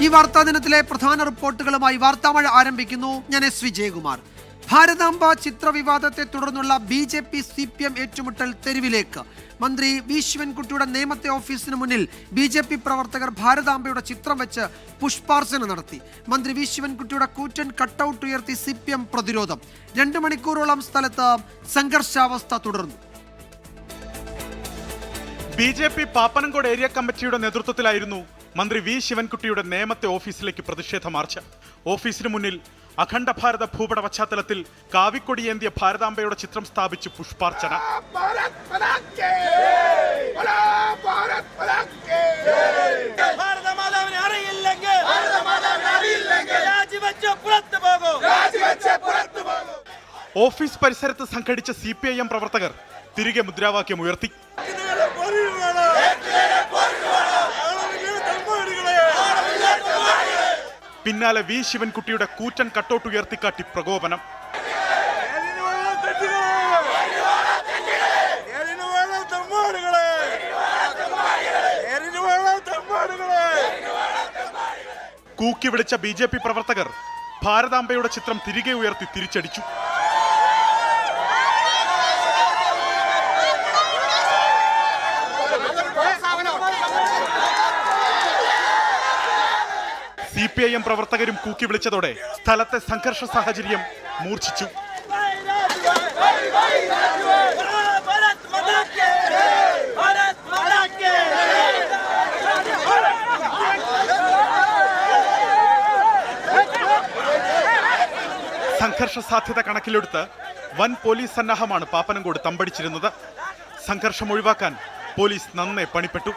ഈ വാർത്താ ദിനത്തിലെ പ്രധാന റിപ്പോർട്ടുകളുമായി വാർത്താമഴ ആരംഭിക്കുന്നു. ഞാൻ എസ് വിജയകുമാർ. ഭാരതാംബ ചിത്രവിവാദത്തെ തുടർന്നുള്ള BJP CPM ഏറ്റുമുട്ടൽ തെരുവിലേക്ക്. മന്ത്രി വി ശിവൻകുട്ടിയുടെ നേമത്തെ ഓഫീസിന് മുന്നിൽ BJP പ്രവർത്തകർ ഭാരതാംബയുടെ ചിത്രം വെച്ച് പുഷ്പാർച്ചന നടത്തി. മന്ത്രി വി ശിവൻകുട്ടിയുടെ കൂറ്റൻ കട്ടൌട്ട് ഉയർത്തി CPM പ്രതിരോധം. 2 മണിക്കൂറോളം സ്ഥലത്ത് സംഘർഷാവസ്ഥ തുടർന്നു. BJP പാപ്പനംകോട് ഏരിയ കമ്മിറ്റിയുടെ നേതൃത്വത്തിലായിരുന്നു മന്ത്രി വി ശിവൻകുട്ടിയുടെ നേമത്തെ ഓഫീസിലേക്ക് പ്രതിഷേധ മാർച്ച്. ഓഫീസിന് മുന്നിൽ അഖണ്ഡ ഭാരത ഭൂപട പശ്ചാത്തലത്തിൽ കാവിക്കൊടിയേന്തിയ ഭാരതാംബയുടെ ചിത്രം സ്ഥാപിച്ച് പുഷ്പാർച്ചന. ഓഫീസ് പരിസരത്ത് സംഘടിച്ച CPIM പ്രവർത്തകർ തിരികെ മുദ്രാവാക്യം ഉയർത്തി. പിന്നാലെ വി ശിവൻകുട്ടിയുടെ കൂറ്റൻ കട്ടൗട്ട് ഉയർത്തിക്കാട്ടി പ്രകോപനം. കൂക്കി വിളിച്ച BJP പ്രവർത്തകർ ഭാരതാംബയുടെ ചിത്രം തിരികെ ഉയർത്തി തിരിച്ചടിച്ചു. CPIM പ്രവർത്തകരും കൂക്കി വിളിച്ചതോടെ സ്ഥലത്തെ സംഘർഷ സാഹചര്യം മൂർച്ഛിച്ചു. സംഘർഷ സാധ്യത കണക്കിലെടുത്ത് വൻ പോലീസ് സന്നാഹമാണ് പാപ്പനംകോട് തമ്പടിച്ചിരുന്നത്. സംഘർഷം ഒഴിവാക്കാൻ പോലീസ് നന്നേ പണിപ്പെട്ടു.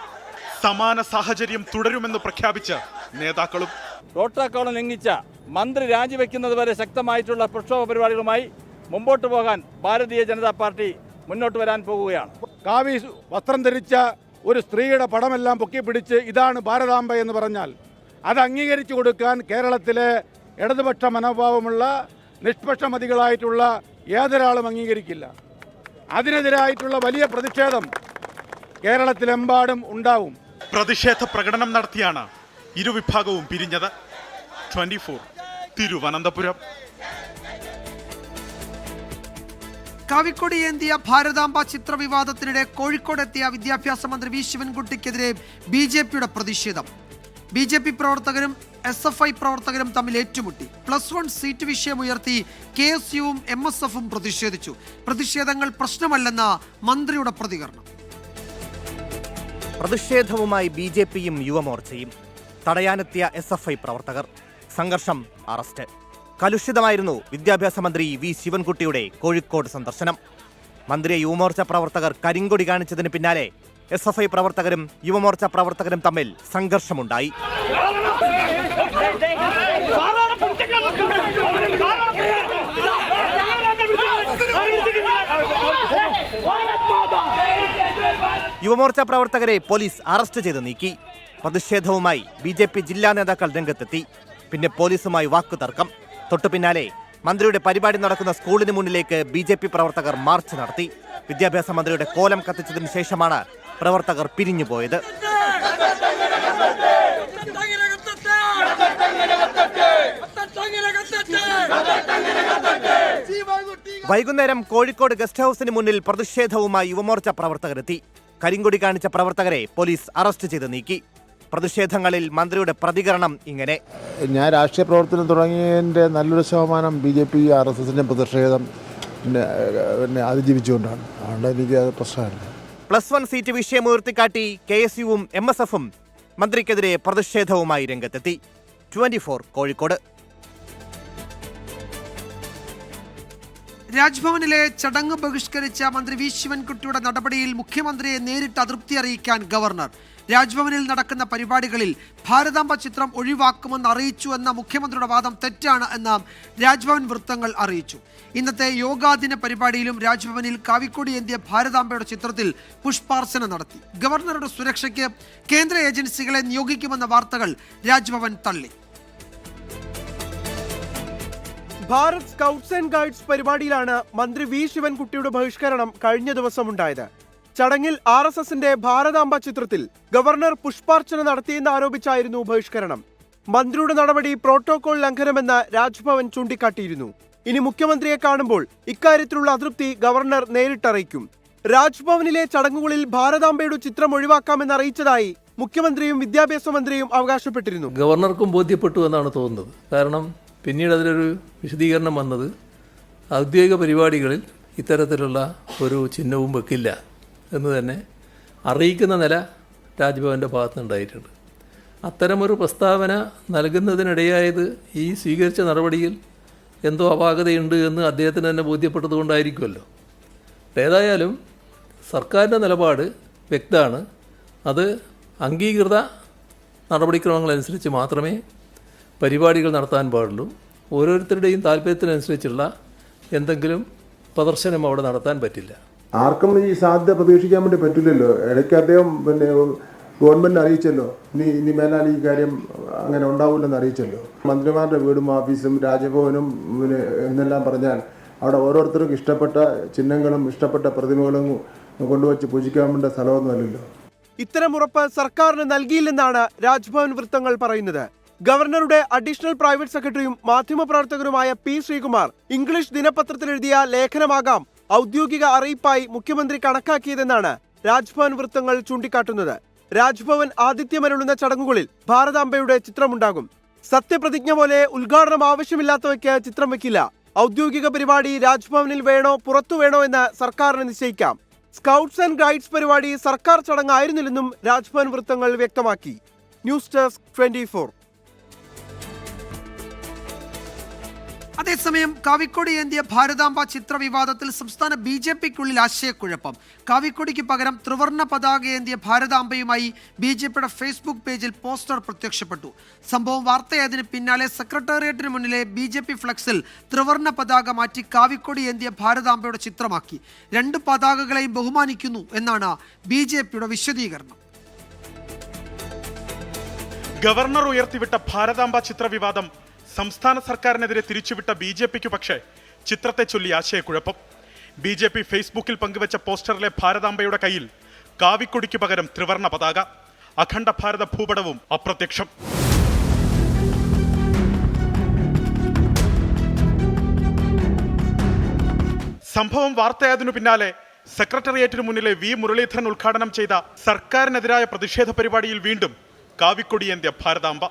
സമാന സാഹചര്യം തുടരുമെന്ന് പ്രഖ്യാപിച്ച നേതാക്കളും. പ്രോട്ടോക്കോൾ ലംഘിച്ച മന്ത്രി രാജിവെക്കുന്നത് വരെ ശക്തമായിട്ടുള്ള പ്രക്ഷോഭ പരിപാടികളുമായി മുമ്പോട്ട് പോകാൻ ഭാരതീയ ജനതാ പാർട്ടി മുന്നോട്ട് വരാൻ പോകുകയാണ്. കാവി വസ്ത്രം ധരിച്ച ഒരു സ്ത്രീയുടെ പടമെല്ലാം പൊക്കിപ്പിടിച്ച് ഇതാണ് ഭാരതാംബ എന്ന് പറഞ്ഞാൽ അത് അംഗീകരിച്ചു കൊടുക്കാൻ കേരളത്തിലെ ഇടതുപക്ഷ മനോഭാവമുള്ള നിഷ്പക്ഷമതികളായിട്ടുള്ള ഏതൊരാളും അംഗീകരിക്കില്ല. അതിനെതിരായിട്ടുള്ള വലിയ പ്രതിഷേധം കേരളത്തിലെമ്പാടും ഉണ്ടാവും. പ്രതിഷേധ പ്രകടനം നടത്തിയാണ് ഇരുവിഭാഗവും പിരിഞ്ഞത്. 24 തിരുവനന്തപുരം. കാവിക്കൊടിയേന്തിയ ഭാരതാംബ ചിത്രവിവാദത്തിനിടെ കോഴിക്കോടെത്തിയ വിദ്യാഭ്യാസ മന്ത്രി വി ശിവൻകുട്ടിക്കെതിരെ BJPയുടെ പ്രതിഷേധം. BJP പ്രവർത്തകരും SFI പ്രവർത്തകരും തമ്മിൽ ഏറ്റുമുട്ടി. +1 സീറ്റ് വിഷയമുയർത്തി KSUവും MSFും പ്രതിഷേധിച്ചു. പ്രതിഷേധങ്ങൾ പ്രശ്നമല്ലെന്ന മന്ത്രിയുടെ പ്രതികരണം. പ്രതിഷേധവുമായി BJPയും യുവമോർച്ചയും. തടയാനെത്തിയ SFI പ്രവർത്തകർ. സംഘർഷം, അറസ്റ്റ്. കലുഷിതമായിരുന്നു വിദ്യാഭ്യാസ മന്ത്രി വി ശിവൻകുട്ടിയുടെ കോഴിക്കോട് സന്ദർശനം. മന്ത്രിയെ യുവമോർച്ച പ്രവർത്തകർ കരിങ്കൊടി കാണിച്ചതിന് പിന്നാലെ SFI പ്രവർത്തകരും യുവമോർച്ച പ്രവർത്തകരും തമ്മിൽ സംഘർഷമുണ്ടായി. യുവമോർച്ച പ്രവർത്തകരെ പോലീസ് അറസ്റ്റ് ചെയ്ത് നീക്കി. പ്രതിഷേധവുമായി BJP ജില്ലാ നേതാക്കൾ രംഗത്തെത്തി. പിന്നെ പോലീസുമായി വാക്കുതർക്കം. തൊട്ടു പിന്നാലെ മന്ത്രിയുടെ പരിപാടി നടക്കുന്ന സ്കൂളിന് മുന്നിലേക്ക് BJP പ്രവർത്തകർ മാർച്ച് നടത്തി. വിദ്യാഭ്യാസ മന്ത്രിയുടെ കോലം കത്തിച്ചതിന് ശേഷമാണ് പ്രവർത്തകർ പിരിഞ്ഞുപോയത്. വൈകുന്നേരം കോഴിക്കോട് ഗസ്റ്റ് ഹൌസിന് മുന്നിൽ പ്രതിഷേധവുമായി യുവമോർച്ച പ്രവർത്തകരെത്തി. കരിങ്കൊടി കാണിച്ച പ്രവർത്തകരെ പോലീസ് അറസ്റ്റ് ചെയ്ത് നീക്കി. പ്രതിഷേധങ്ങളിൽ മന്ത്രിയുടെ പ്രതികരണം ഇങ്ങനെ: ഞാൻ രാഷ്ട്രീയ പ്രവർത്തനം തുടങ്ങിയതിൻ്റെ നല്ലൊരു ശതമാനം BJP RSSന്റെ പ്രതിഷേധം പിന്നെ അതിജീവിച്ചുകൊണ്ടാണ്. അതുകൊണ്ട് എനിക്ക് അത് പ്രശ്നമല്ല. +1 സീറ്റ് വിഷയം ഉയർത്തിക്കാട്ടി KSUവും MSFും മന്ത്രിക്കെതിരെ പ്രതിഷേധവുമായി രംഗത്തെത്തി. 24 കോഴിക്കോട്. രാജ്ഭവനിലെ ചടങ്ങ് ബഹിഷ്കരിച്ച മന്ത്രി വി ശിവൻകുട്ടിയുടെ നടപടിയിൽ മുഖ്യമന്ത്രിയെ നേരിട്ട് അതൃപ്തി അറിയിക്കാൻ ഗവർണർ. രാജ്ഭവനിൽ നടക്കുന്ന പരിപാടികളിൽ ഭാരതാംബ ചിത്രം ഒഴിവാക്കുമെന്ന് അറിയിച്ചു എന്ന മുഖ്യമന്ത്രിയുടെ വാദം തെറ്റാണ് എന്ന് രാജ്ഭവൻ വൃത്തങ്ങൾ അറിയിച്ചു. ഇന്നത്തെ യോഗാദിന പരിപാടിയിലും രാജ്ഭവനിൽ കാവിക്കൊടിയേന്തിയ ഭാരതാംബയുടെ ചിത്രത്തിൽ പുഷ്പാർച്ചന നടത്തി. ഗവർണറുടെ സുരക്ഷയ്ക്ക് കേന്ദ്ര ഏജൻസികളെ നിയോഗിക്കുമെന്ന വാർത്തകൾ രാജ്ഭവൻ തള്ളി. ഭാരത് സ്കൗട്ട്സ് ആൻഡ് ഗൈഡ്സ് പരിപാടിയിലാണ് മന്ത്രി വി ശിവൻകുട്ടിയുടെ ബഹിഷ്കരണം കഴിഞ്ഞ ദിവസം ഉണ്ടായത്. ചടങ്ങിൽ RSSന്റെ ഭാരതാംബ ചിത്രത്തിൽ ഗവർണർ പുഷ്പാർച്ചന നടത്തിയെന്ന് ആരോപിച്ചായിരുന്നു ബഹിഷ്കരണം. മന്ത്രിയുടെ നടപടി പ്രോട്ടോകോൾ ലംഘനമെന്ന് രാജ്ഭവൻ ചൂണ്ടിക്കാട്ടിയിരുന്നു. ഇനി മുഖ്യമന്ത്രിയെ കാണുമ്പോൾ ഇക്കാര്യത്തിലുള്ള അതൃപ്തി ഗവർണർ നേരിട്ടറിയിക്കും. രാജ്ഭവനിലെ ചടങ്ങുകളിൽ ഭാരതാംബയുടെ ചിത്രം ഒഴിവാക്കാമെന്ന് അറിയിച്ചതായി മുഖ്യമന്ത്രിയും വിദ്യാഭ്യാസ മന്ത്രിയും അവകാശപ്പെട്ടിരുന്നു. ഗവർണർക്കും ബോധ്യപ്പെട്ടു എന്നാണ് തോന്നുന്നത്. കാരണം പിന്നീട് അതിലൊരു വിശദീകരണം വന്നത് ഔദ്യോഗിക പരിപാടികളിൽ ഇത്തരത്തിലുള്ള ഒരു ചിഹ്നവും വെക്കില്ല എന്ന് തന്നെ അറിയിക്കുന്ന നില രാജ്ഭവൻ്റെ ഭാഗത്തുനിന്നുണ്ടായിട്ടുണ്ട്. അത്തരമൊരു പ്രസ്താവന നൽകുന്നതിനിടയായത് ഈ സ്വീകരിച്ച നടപടിയിൽ എന്തോ അപാകതയുണ്ട് എന്ന് അദ്ദേഹത്തിന് തന്നെ ബോധ്യപ്പെട്ടതുകൊണ്ടായിരിക്കുമല്ലോ. ഏതായാലും സർക്കാരിൻ്റെ നിലപാട് വ്യക്തമാണ്. അത് അംഗീകൃത നടപടിക്രമങ്ങളനുസരിച്ച് മാത്രമേ പരിപാടികൾ നടത്താൻ പാടുള്ളൂ. ഓരോരുത്തരുടെയും താല്പര്യത്തിനനുസരിച്ചുള്ള എന്തെങ്കിലും പ്രദർശനം അവിടെ നടത്താൻ പറ്റില്ല. ആർക്കും ഈ സാധ്യത പ്രതീക്ഷിക്കാൻ വേണ്ടി പറ്റില്ലല്ലോ. ഇടയ്ക്ക് അദ്ദേഹം ഗവൺമെൻറ് അറിയിച്ചല്ലോ, ഇനി മേലാൽ ഈ കാര്യം അങ്ങനെ ഉണ്ടാവില്ലെന്ന് അറിയിച്ചല്ലോ. മന്ത്രിമാരുടെ വീടും ഓഫീസും രാജ്ഭവനും എന്നെല്ലാം പറഞ്ഞാൽ അവിടെ ഓരോരുത്തർക്കും ഇഷ്ടപ്പെട്ട ചിഹ്നങ്ങളും ഇഷ്ടപ്പെട്ട പ്രതിമകളും കൊണ്ടുവച്ച് പൂജിക്കാൻ വേണ്ട സ്ഥലമൊന്നുമല്ലല്ലോ. ഇത്തരം ഉറപ്പ് സർക്കാരിന് നൽകിയില്ലെന്നാണ് രാജ്ഭവൻ വൃത്തങ്ങൾ പറയുന്നത്. ഗവർണറുടെ അഡീഷണൽ പ്രൈവറ്റ് സെക്രട്ടറിയും മാധ്യമപ്രവർത്തകരുമായ പി ശ്രീകുമാർ ഇംഗ്ലീഷ് ദിനപത്രത്തിൽ എഴുതിയ ലേഖനമാകാം ഔദ്യോഗിക അറിയിപ്പായി മുഖ്യമന്ത്രി കണക്കാക്കിയതെന്നാണ് രാജ്ഭവൻ വൃത്തങ്ങൾ ചൂണ്ടിക്കാട്ടുന്നത്. രാജ്ഭവൻ ആതിഥ്യമരുളുന്ന ചടങ്ങുകളിൽ ഭാരതാംബയുടെ ചിത്രമുണ്ടാകും. സത്യപ്രതിജ്ഞ പോലെ ഉദ്ഘാടനം ആവശ്യമില്ലാത്തവയ്ക്ക് ചിത്രം വെക്കില്ല. ഔദ്യോഗിക പരിപാടി രാജ്ഭവനിൽ വേണോ പുറത്തു വേണോ എന്ന് സർക്കാരിന് നിശ്ചയിക്കാം. സ്കൗട്ട്സ് ആൻഡ് ഗൈഡ്സ് പരിപാടി സർക്കാർ ചടങ്ങായിരുന്നില്ലെന്നും രാജ്ഭവൻ വൃത്തങ്ങൾ വ്യക്തമാക്കി. News desk 24. അതേസമയം കാവിക്കൊടി ഏന്തിയ ഭാരതാംബ ചിത്ര വിവാദത്തിൽ സംസ്ഥാന BJPക്കുള്ളിൽ ആശയക്കുഴപ്പം. കാവിക്കൊടിക്ക് പകരം ത്രിവർണ്ണ പതാക ഏന്തിയ ഭാരതാംബയുമായി BJPയുടെ ഫേസ്ബുക്ക് പേജിൽ പോസ്റ്റർ പ്രത്യക്ഷപ്പെട്ടു. സംഭവം വാർത്തയായതിന് പിന്നാലെ സെക്രട്ടേറിയറ്റിന് മുന്നിലെ BJP ഫ്ലക്സിൽ ത്രിവർണ്ണ പതാക മാറ്റി കാവിക്കൊടി ഏന്തിയ ഭാരതാംബയുടെ ചിത്രമാക്കി. രണ്ട് പതാകകളെയും ബഹുമാനിക്കുന്നു എന്നാണ് BJPയുടെ വിശദീകരണം. ഗവർണർ ഉയർത്തിവിട്ട ഭാരതാംബ ചിത്ര വിവാദം സംസ്ഥാന സർക്കാരിനെതിരെ തിരിച്ചുവിട്ട BJPക്ക് പക്ഷേ ചിത്രത്തെ ചൊല്ലി ആശയക്കുഴപ്പം. BJP ഫേസ്ബുക്കിൽ പങ്കുവച്ച പോസ്റ്ററിലെ ഭാരതാംബയുടെ കയ്യിൽ കാവിക്കൊടിക്ക് പകരം ത്രിവർണ്ണ പതാക, അഖണ്ഡ ഭാരത ഭൂപടവും അപ്രത്യക്ഷം. സംഭവം വാർത്തയായതിനു പിന്നാലെ സെക്രട്ടേറിയറ്റിന് മുന്നിലെ V മുരളീധരൻ ഉദ്ഘാടനം ചെയ്ത സർക്കാരിനെതിരായ പ്രതിഷേധ പരിപാടിയിൽ വീണ്ടും കാവിക്കൊടിയേന്തിയ ഭാരതാംബ.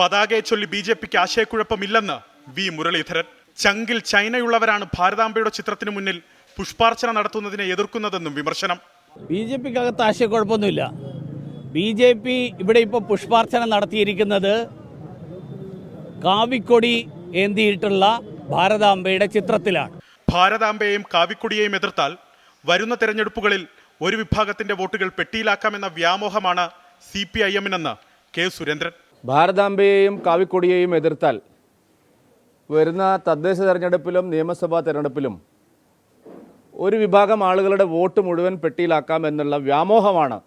പതാകയെ ചൊല്ലി BJPക്ക് ആശയക്കുഴപ്പമില്ലെന്ന് V മുരളീധരൻ. ചങ്കിൽ ചൈനയുള്ളവരാണ് ഭാരതാംബയുടെ ചിത്രത്തിന് മുന്നിൽ പുഷ്പാർച്ചന നടത്തുന്നതിനെ എതിർക്കുന്നതെന്നും വിമർശനം. BJPക്കകത്ത് ആശയക്കുഴപ്പമൊന്നുമില്ല. BJP ഇവിടെ ഇപ്പോൾ പുഷ്പാർച്ചന നടത്തിയിരിക്കുന്നത് കാവിക്കൊടി ഏന്തിയിട്ടുള്ള ഭാരതാംബയുടെ ചിത്രത്തിലാണ്. ഭാരതാംബയെയും കാവിക്കൊടിയെയും എതിർത്താൽ വരുന്ന തെരഞ്ഞെടുപ്പുകളിൽ ഒരു വിഭാഗത്തിന്റെ വോട്ടുകൾ പെട്ടിയിലാക്കാമെന്ന വ്യാമോഹമാണ് CPIM-നെന്ന് K. സുരേന്ദ്രൻ. ഭാരതാംബയെയും കാവിക്കൊടിയെയും എതിർത്താൽ വരുന്ന തദ്ദേശ തെരഞ്ഞെടുപ്പിലും നിയമസഭാ തെരഞ്ഞെടുപ്പിലും ഒരു വിഭാഗം ആളുകളുടെ വോട്ട് മുഴുവൻ പെട്ടിയിലാക്കാം എന്നുള്ള വ്യാമോഹമാണ്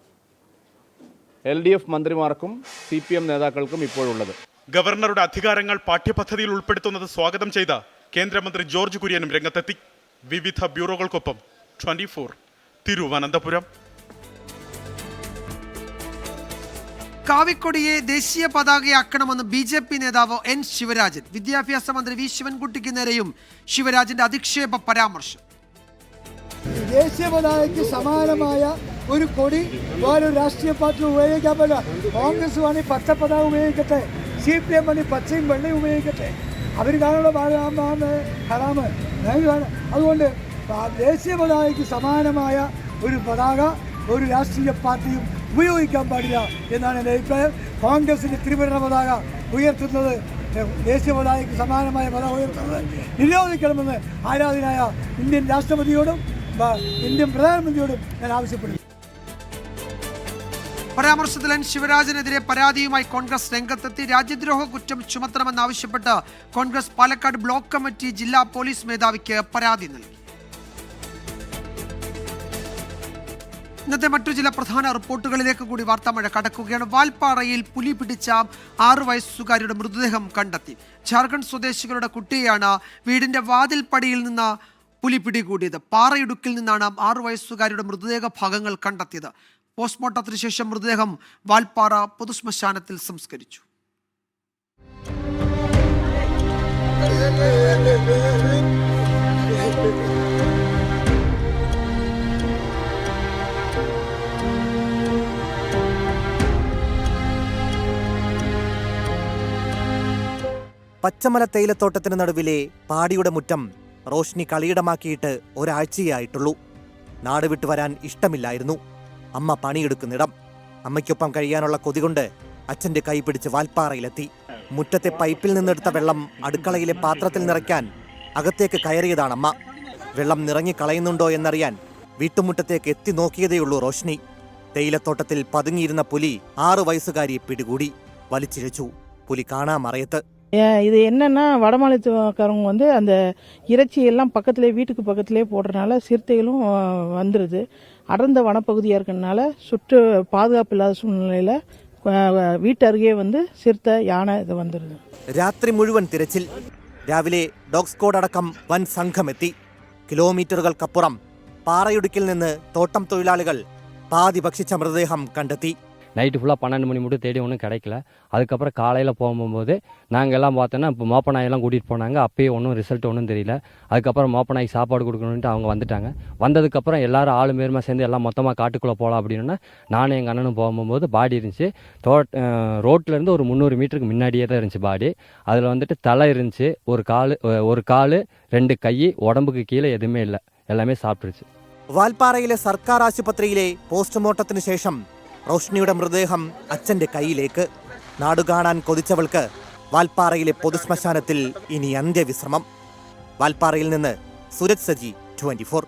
LDF മന്ത്രിമാർക്കും CPM നേതാക്കൾക്കും ഇപ്പോഴുള്ളത്. ഗവർണറുടെ അധികാരങ്ങൾ പാഠ്യപദ്ധതിയിൽ ഉൾപ്പെടുത്തുന്നത് സ്വാഗതം ചെയ്ത കേന്ദ്രമന്ത്രി ജോർജ് കുര്യനും രംഗത്തെത്തി. വിവിധ ബ്യൂറോകൾക്കൊപ്പം 24 തിരുവനന്തപുരം. കാവിക്കൊടിയെ ദേശീയ പതാകയാക്കണമെന്ന് BJP നേതാവ് N. ശിവരാജൻ. വിദ്യാഭ്യാസ മന്ത്രി V. ശിവൻകുട്ടിക്ക് നേരെയും ശിവരാജന്റെ അധിക്ഷേപ പരാമർശം. ദേശീയ പതാകയ്ക്ക് സമാനമായ ഒരു കൊടി വേറൊരു രാഷ്ട്രീയ പാർട്ടി ഉപയോഗിക്കാൻ പറ്റില്ല. കോൺഗ്രസ് വേണമെങ്കിൽ പച്ച പതാക ഉപയോഗിക്കട്ടെ, CPM വേണമെങ്കിൽ പച്ചയും വെള്ളയും ഉപയോഗിക്കട്ടെ. അവർ കാണുള്ള ഹറാമ്. അതുകൊണ്ട് ദേശീയ പതാകയ്ക്ക് സമാനമായ ഒരു പതാക ഒരു രാഷ്ട്രീയ പാർട്ടിയും ഉപയോഗിക്കാൻ പാടില്ല എന്നാണ് എൻ്റെ അഭിപ്രായം. കോൺഗ്രസിൻ്റെ ത്രിവർണ്ണ പതാക ഉയർത്തുന്നത്, ദേശീയ പതാകയ്ക്ക് സമാനമായ പതാക ഉയർത്തുന്നത് നിരോധിക്കണമെന്ന് ആരാധനായ ഇന്ത്യൻ രാഷ്ട്രപതിയോടും ഇന്ത്യൻ പ്രധാനമന്ത്രിയോടും ഞാൻ ആവശ്യപ്പെടുന്നു. പരാമർശത്തിൽ N. ശിവരാജനെതിരെ പരാതിയുമായി കോൺഗ്രസ് രംഗത്തെത്തി. രാജ്യദ്രോഹ കുറ്റം ചുമത്തണമെന്നാവശ്യപ്പെട്ട് കോൺഗ്രസ് പാലക്കാട് ബ്ലോക്ക് കമ്മിറ്റി ജില്ലാ പോലീസ് മേധാവിക്ക് പരാതി നൽകി. ഇന്നത്തെ മറ്റു ചില പ്രധാന റിപ്പോർട്ടുകളിലേക്ക് കൂടി വാർത്താമഴ കടക്കുകയാണ്. വാൽപ്പാറയിൽ പുലി പിടിച്ച 6 വയസ്സുകാരിയുടെ മൃതദേഹം കണ്ടെത്തി. ജാർഖണ്ഡ് സ്വദേശികളുടെ കുട്ടിയെയാണ് വീടിന്റെ വാതിൽപ്പടിയിൽ നിന്ന് പുലി പിടികൂടിയത്. പാറയിടുക്കിൽ നിന്നാണ് 6 വയസ്സുകാരിയുടെ മൃതദേഹ ഭാഗങ്ങൾ കണ്ടെത്തിയത്. പോസ്റ്റ്മോർട്ടത്തിന് ശേഷം മൃതദേഹം വാൽപ്പാറ പൊതുശ്മശാനത്തിൽ സംസ്കരിച്ചു. പച്ചമല തേയിലത്തോട്ടത്തിന് നടുവിലെ പാടിയുടെ മുറ്റം റോഷ്നി കളിയിടമാക്കിയിട്ട് ഒരാഴ്ചയായിട്ടുള്ളൂ. നാട് വിട്ടു വരാൻ ഇഷ്ടമില്ലായിരുന്നു. അമ്മ പണിയെടുക്കുന്നിടം. അമ്മയ്ക്കൊപ്പം കഴിയാനുള്ള കൊതികൊണ്ട് അച്ഛൻ്റെ കൈ പിടിച്ച് വാൽപ്പാറയിലെത്തി. മുറ്റത്തെ പൈപ്പിൽ നിന്നെടുത്ത വെള്ളം അടുക്കളയിലെ പാത്രത്തിൽ നിറയ്ക്കാൻ അകത്തേക്ക് കയറിയതാണമ്മ. വെള്ളം നിറങ്ങി കളയുന്നുണ്ടോ എന്നറിയാൻ വീട്ടുമുറ്റത്തേക്ക് എത്തി നോക്കിയതേയുള്ളൂ റോഷ്നി. തേയിലത്തോട്ടത്തിൽ പതുങ്ങിയിരുന്ന പുലി 6 വയസ്സുകാരിയെ പിടികൂടി. വലിച്ചിഴച്ചു. പുലി കാണാമറയത്ത്. இது என்னன்னா வடமாநிலத்துக்காரவங்க வந்து அந்த இறைச்சியெல்லாம் வீட்டுக்கு பக்கத்திலே போடுறதுனால சிறுத்தைகளும் வந்துடுது. அடர்ந்த வனப்பகுதியாக இருக்கிறதுனால சுற்று பாதுகாப்பு இல்லாத சூழ்நிலையில் വീട്ടരികെ വന്ന് ചിരട്ട യാന ഇത് വന്നിരുന്നു. രാത്രി മുഴുവൻ തിരച്ചിൽ. രാവിലെ ഡോഗ് സ്ക്വാഡ് അടക്കം വൻ സംഘമെത്തി. കിലോമീറ്ററുകൾക്കപ്പുറം പാറയിടുക്കിൽ നിന്ന് തോട്ടം തൊഴിലാളികൾ പാതി ഭക്ഷിച്ച മൃതദേഹം കണ്ടെത്തി. நைட்டு ஃபுல்லாக 12 மணி மட்டும் தேடி ஒன்றும் கிடைக்கல. அதுக்கப்புறம் காலையில் போகும்போது நாங்கள் எல்லாம் பார்த்தோன்னா இப்போ மோப்பநாயெல்லாம் கூட்டிகிட்டு போனாங்க. அப்பயே ஒன்றும் ரிசல்ட் ஒன்றும் தெரியல. அதுக்கப்புறம் மோப்பநாய்க்கு சாப்பாடு கொடுக்கணுன்ட்டு அவங்க வந்துட்டாங்க. வந்ததுக்கப்புறம் எல்லாரும் ஆளு மேருமா சேர்ந்து எல்லாம் மொத்தமாக காட்டுக்குள்ளே போகலாம் அப்படின்னா நானும் எங்கள் அண்ணனும் போகும்போது பாடி இருந்துச்சு. ரோட்லேருந்து ஒரு 300 மீட்டருக்கு முன்னாடியே தான் இருந்துச்சு பாடி. அதில் வந்துட்டு தலை இருந்துச்சு, ஒரு கால் 2 கை, உடம்புக்கு கீழே எதுவுமே இல்லை, எல்லாமே சாப்பிட்டுருச்சு. വാൽപ്പാറയിലെ സർക്കാർ ആശുപത്രിയിലെ പോസ്റ്റ്മോർട്ടത്തിന് ശേഷം റോഷ്നിയുടെ മൃതദേഹം അച്ഛൻ്റെ കയ്യിലേക്ക്. നാടുകാണാൻ കൊതിച്ചവൾക്ക് വാൽപ്പാറയിലെ പൊതുശ്മശാനത്തിൽ ഇനി അന്ത്യവിശ്രമം. വാൽപ്പാറയിൽ നിന്ന് സുരജ് സജി, 24.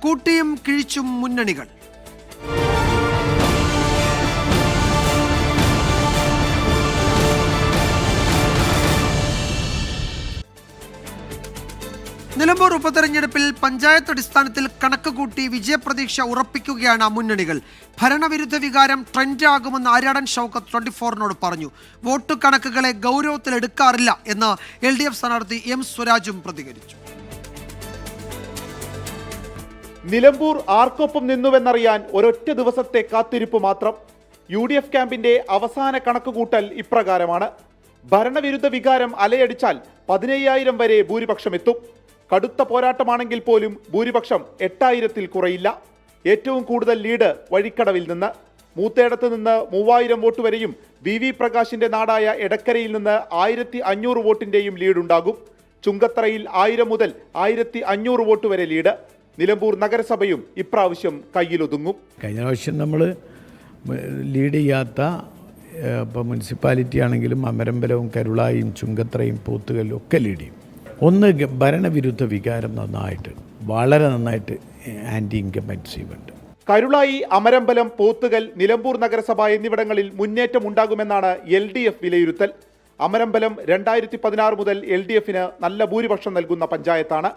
കൂട്ടിയും കിഴിച്ചും മുന്നണികൾ. നിലമ്പൂർ ഉപതെരഞ്ഞെടുപ്പിൽ പഞ്ചായത്ത് അടിസ്ഥാനത്തിൽ കണക്ക് കൂട്ടി വിജയപ്രതീക്ഷ ഉറപ്പിക്കുകയാണ് മുന്നണികൾ. ഭരണവിരുദ്ധ വികാരം ട്രെൻഡാകുമെന്ന് ആര്യാടൻ ഷൗക്കത്ത് 24-നോട് പറഞ്ഞു. വോട്ട് കണക്കുകളെ ഗൗരവത്തിലെടുക്കാറില്ല എന്ന് LDF സ്ഥാനാർത്ഥി M സ്വരാജും പ്രതികരിച്ചു. നിലമ്പൂർ ആർക്കൊപ്പം നിന്നുവെന്നറിയാൻ ഒരൊറ്റ ദിവസത്തെ കാത്തിരിപ്പ് മാത്രം. UDF ക്യാമ്പിന്റെ അവസാന കണക്കുകൂട്ടൽ ഇപ്രകാരമാണ്. ഭരണവിരുദ്ധ വികാരം അലയടിച്ചാൽ 15,000 വരെ ഭൂരിപക്ഷം എത്തും. കടുത്ത പോരാട്ടമാണെങ്കിൽ പോലും ഭൂരിപക്ഷം 8,000-ൽ കുറയില്ല. ഏറ്റവും കൂടുതൽ ലീഡ് വഴിക്കടവിൽ നിന്ന്. മൂത്തേടത്ത് നിന്ന് 3,000 വോട്ട് വരെയും VV പ്രകാശിന്റെ നാടായ എടക്കരയിൽ നിന്ന് 1,500 വോട്ടിന്റെയും ലീഡുണ്ടാകും. ചുങ്കത്തറയിൽ 1000 മുതൽ 1,500 വോട്ട് വരെ ലീഡ്. നിലമ്പൂർ നഗരസഭയും ഇപ്രാവശ്യം കയ്യിലൊതുങ്ങും. കഴിഞ്ഞ പ്രാവശ്യം നമ്മൾ ലീഡ് ചെയ്യാത്ത ഇപ്പോൾ മുനിസിപ്പാലിറ്റി ആണെങ്കിലും അമരമ്പലവും കരുളായും ചുങ്കത്രയും പോത്തുകല്ലും ഒക്കെ ലീഡ് ചെയ്യും. ഒന്ന് ഭരണവിരുദ്ധ വികാരം വളരെ നന്നായിട്ട് ആൻറ്റി ഇൻകംബൻസീവ് ഉണ്ട്. കരുളായി, അമരമ്പലം, പോത്തുകൽ, നിലമ്പൂർ നഗരസഭ എന്നിവിടങ്ങളിൽ മുന്നേറ്റം ഉണ്ടാകുമെന്നാണ് LDF വിലയിരുത്തൽ. അമരമ്പലം 2016 മുതൽ LDFന് നല്ല ഭൂരിപക്ഷം നൽകുന്ന പഞ്ചായത്താണ്.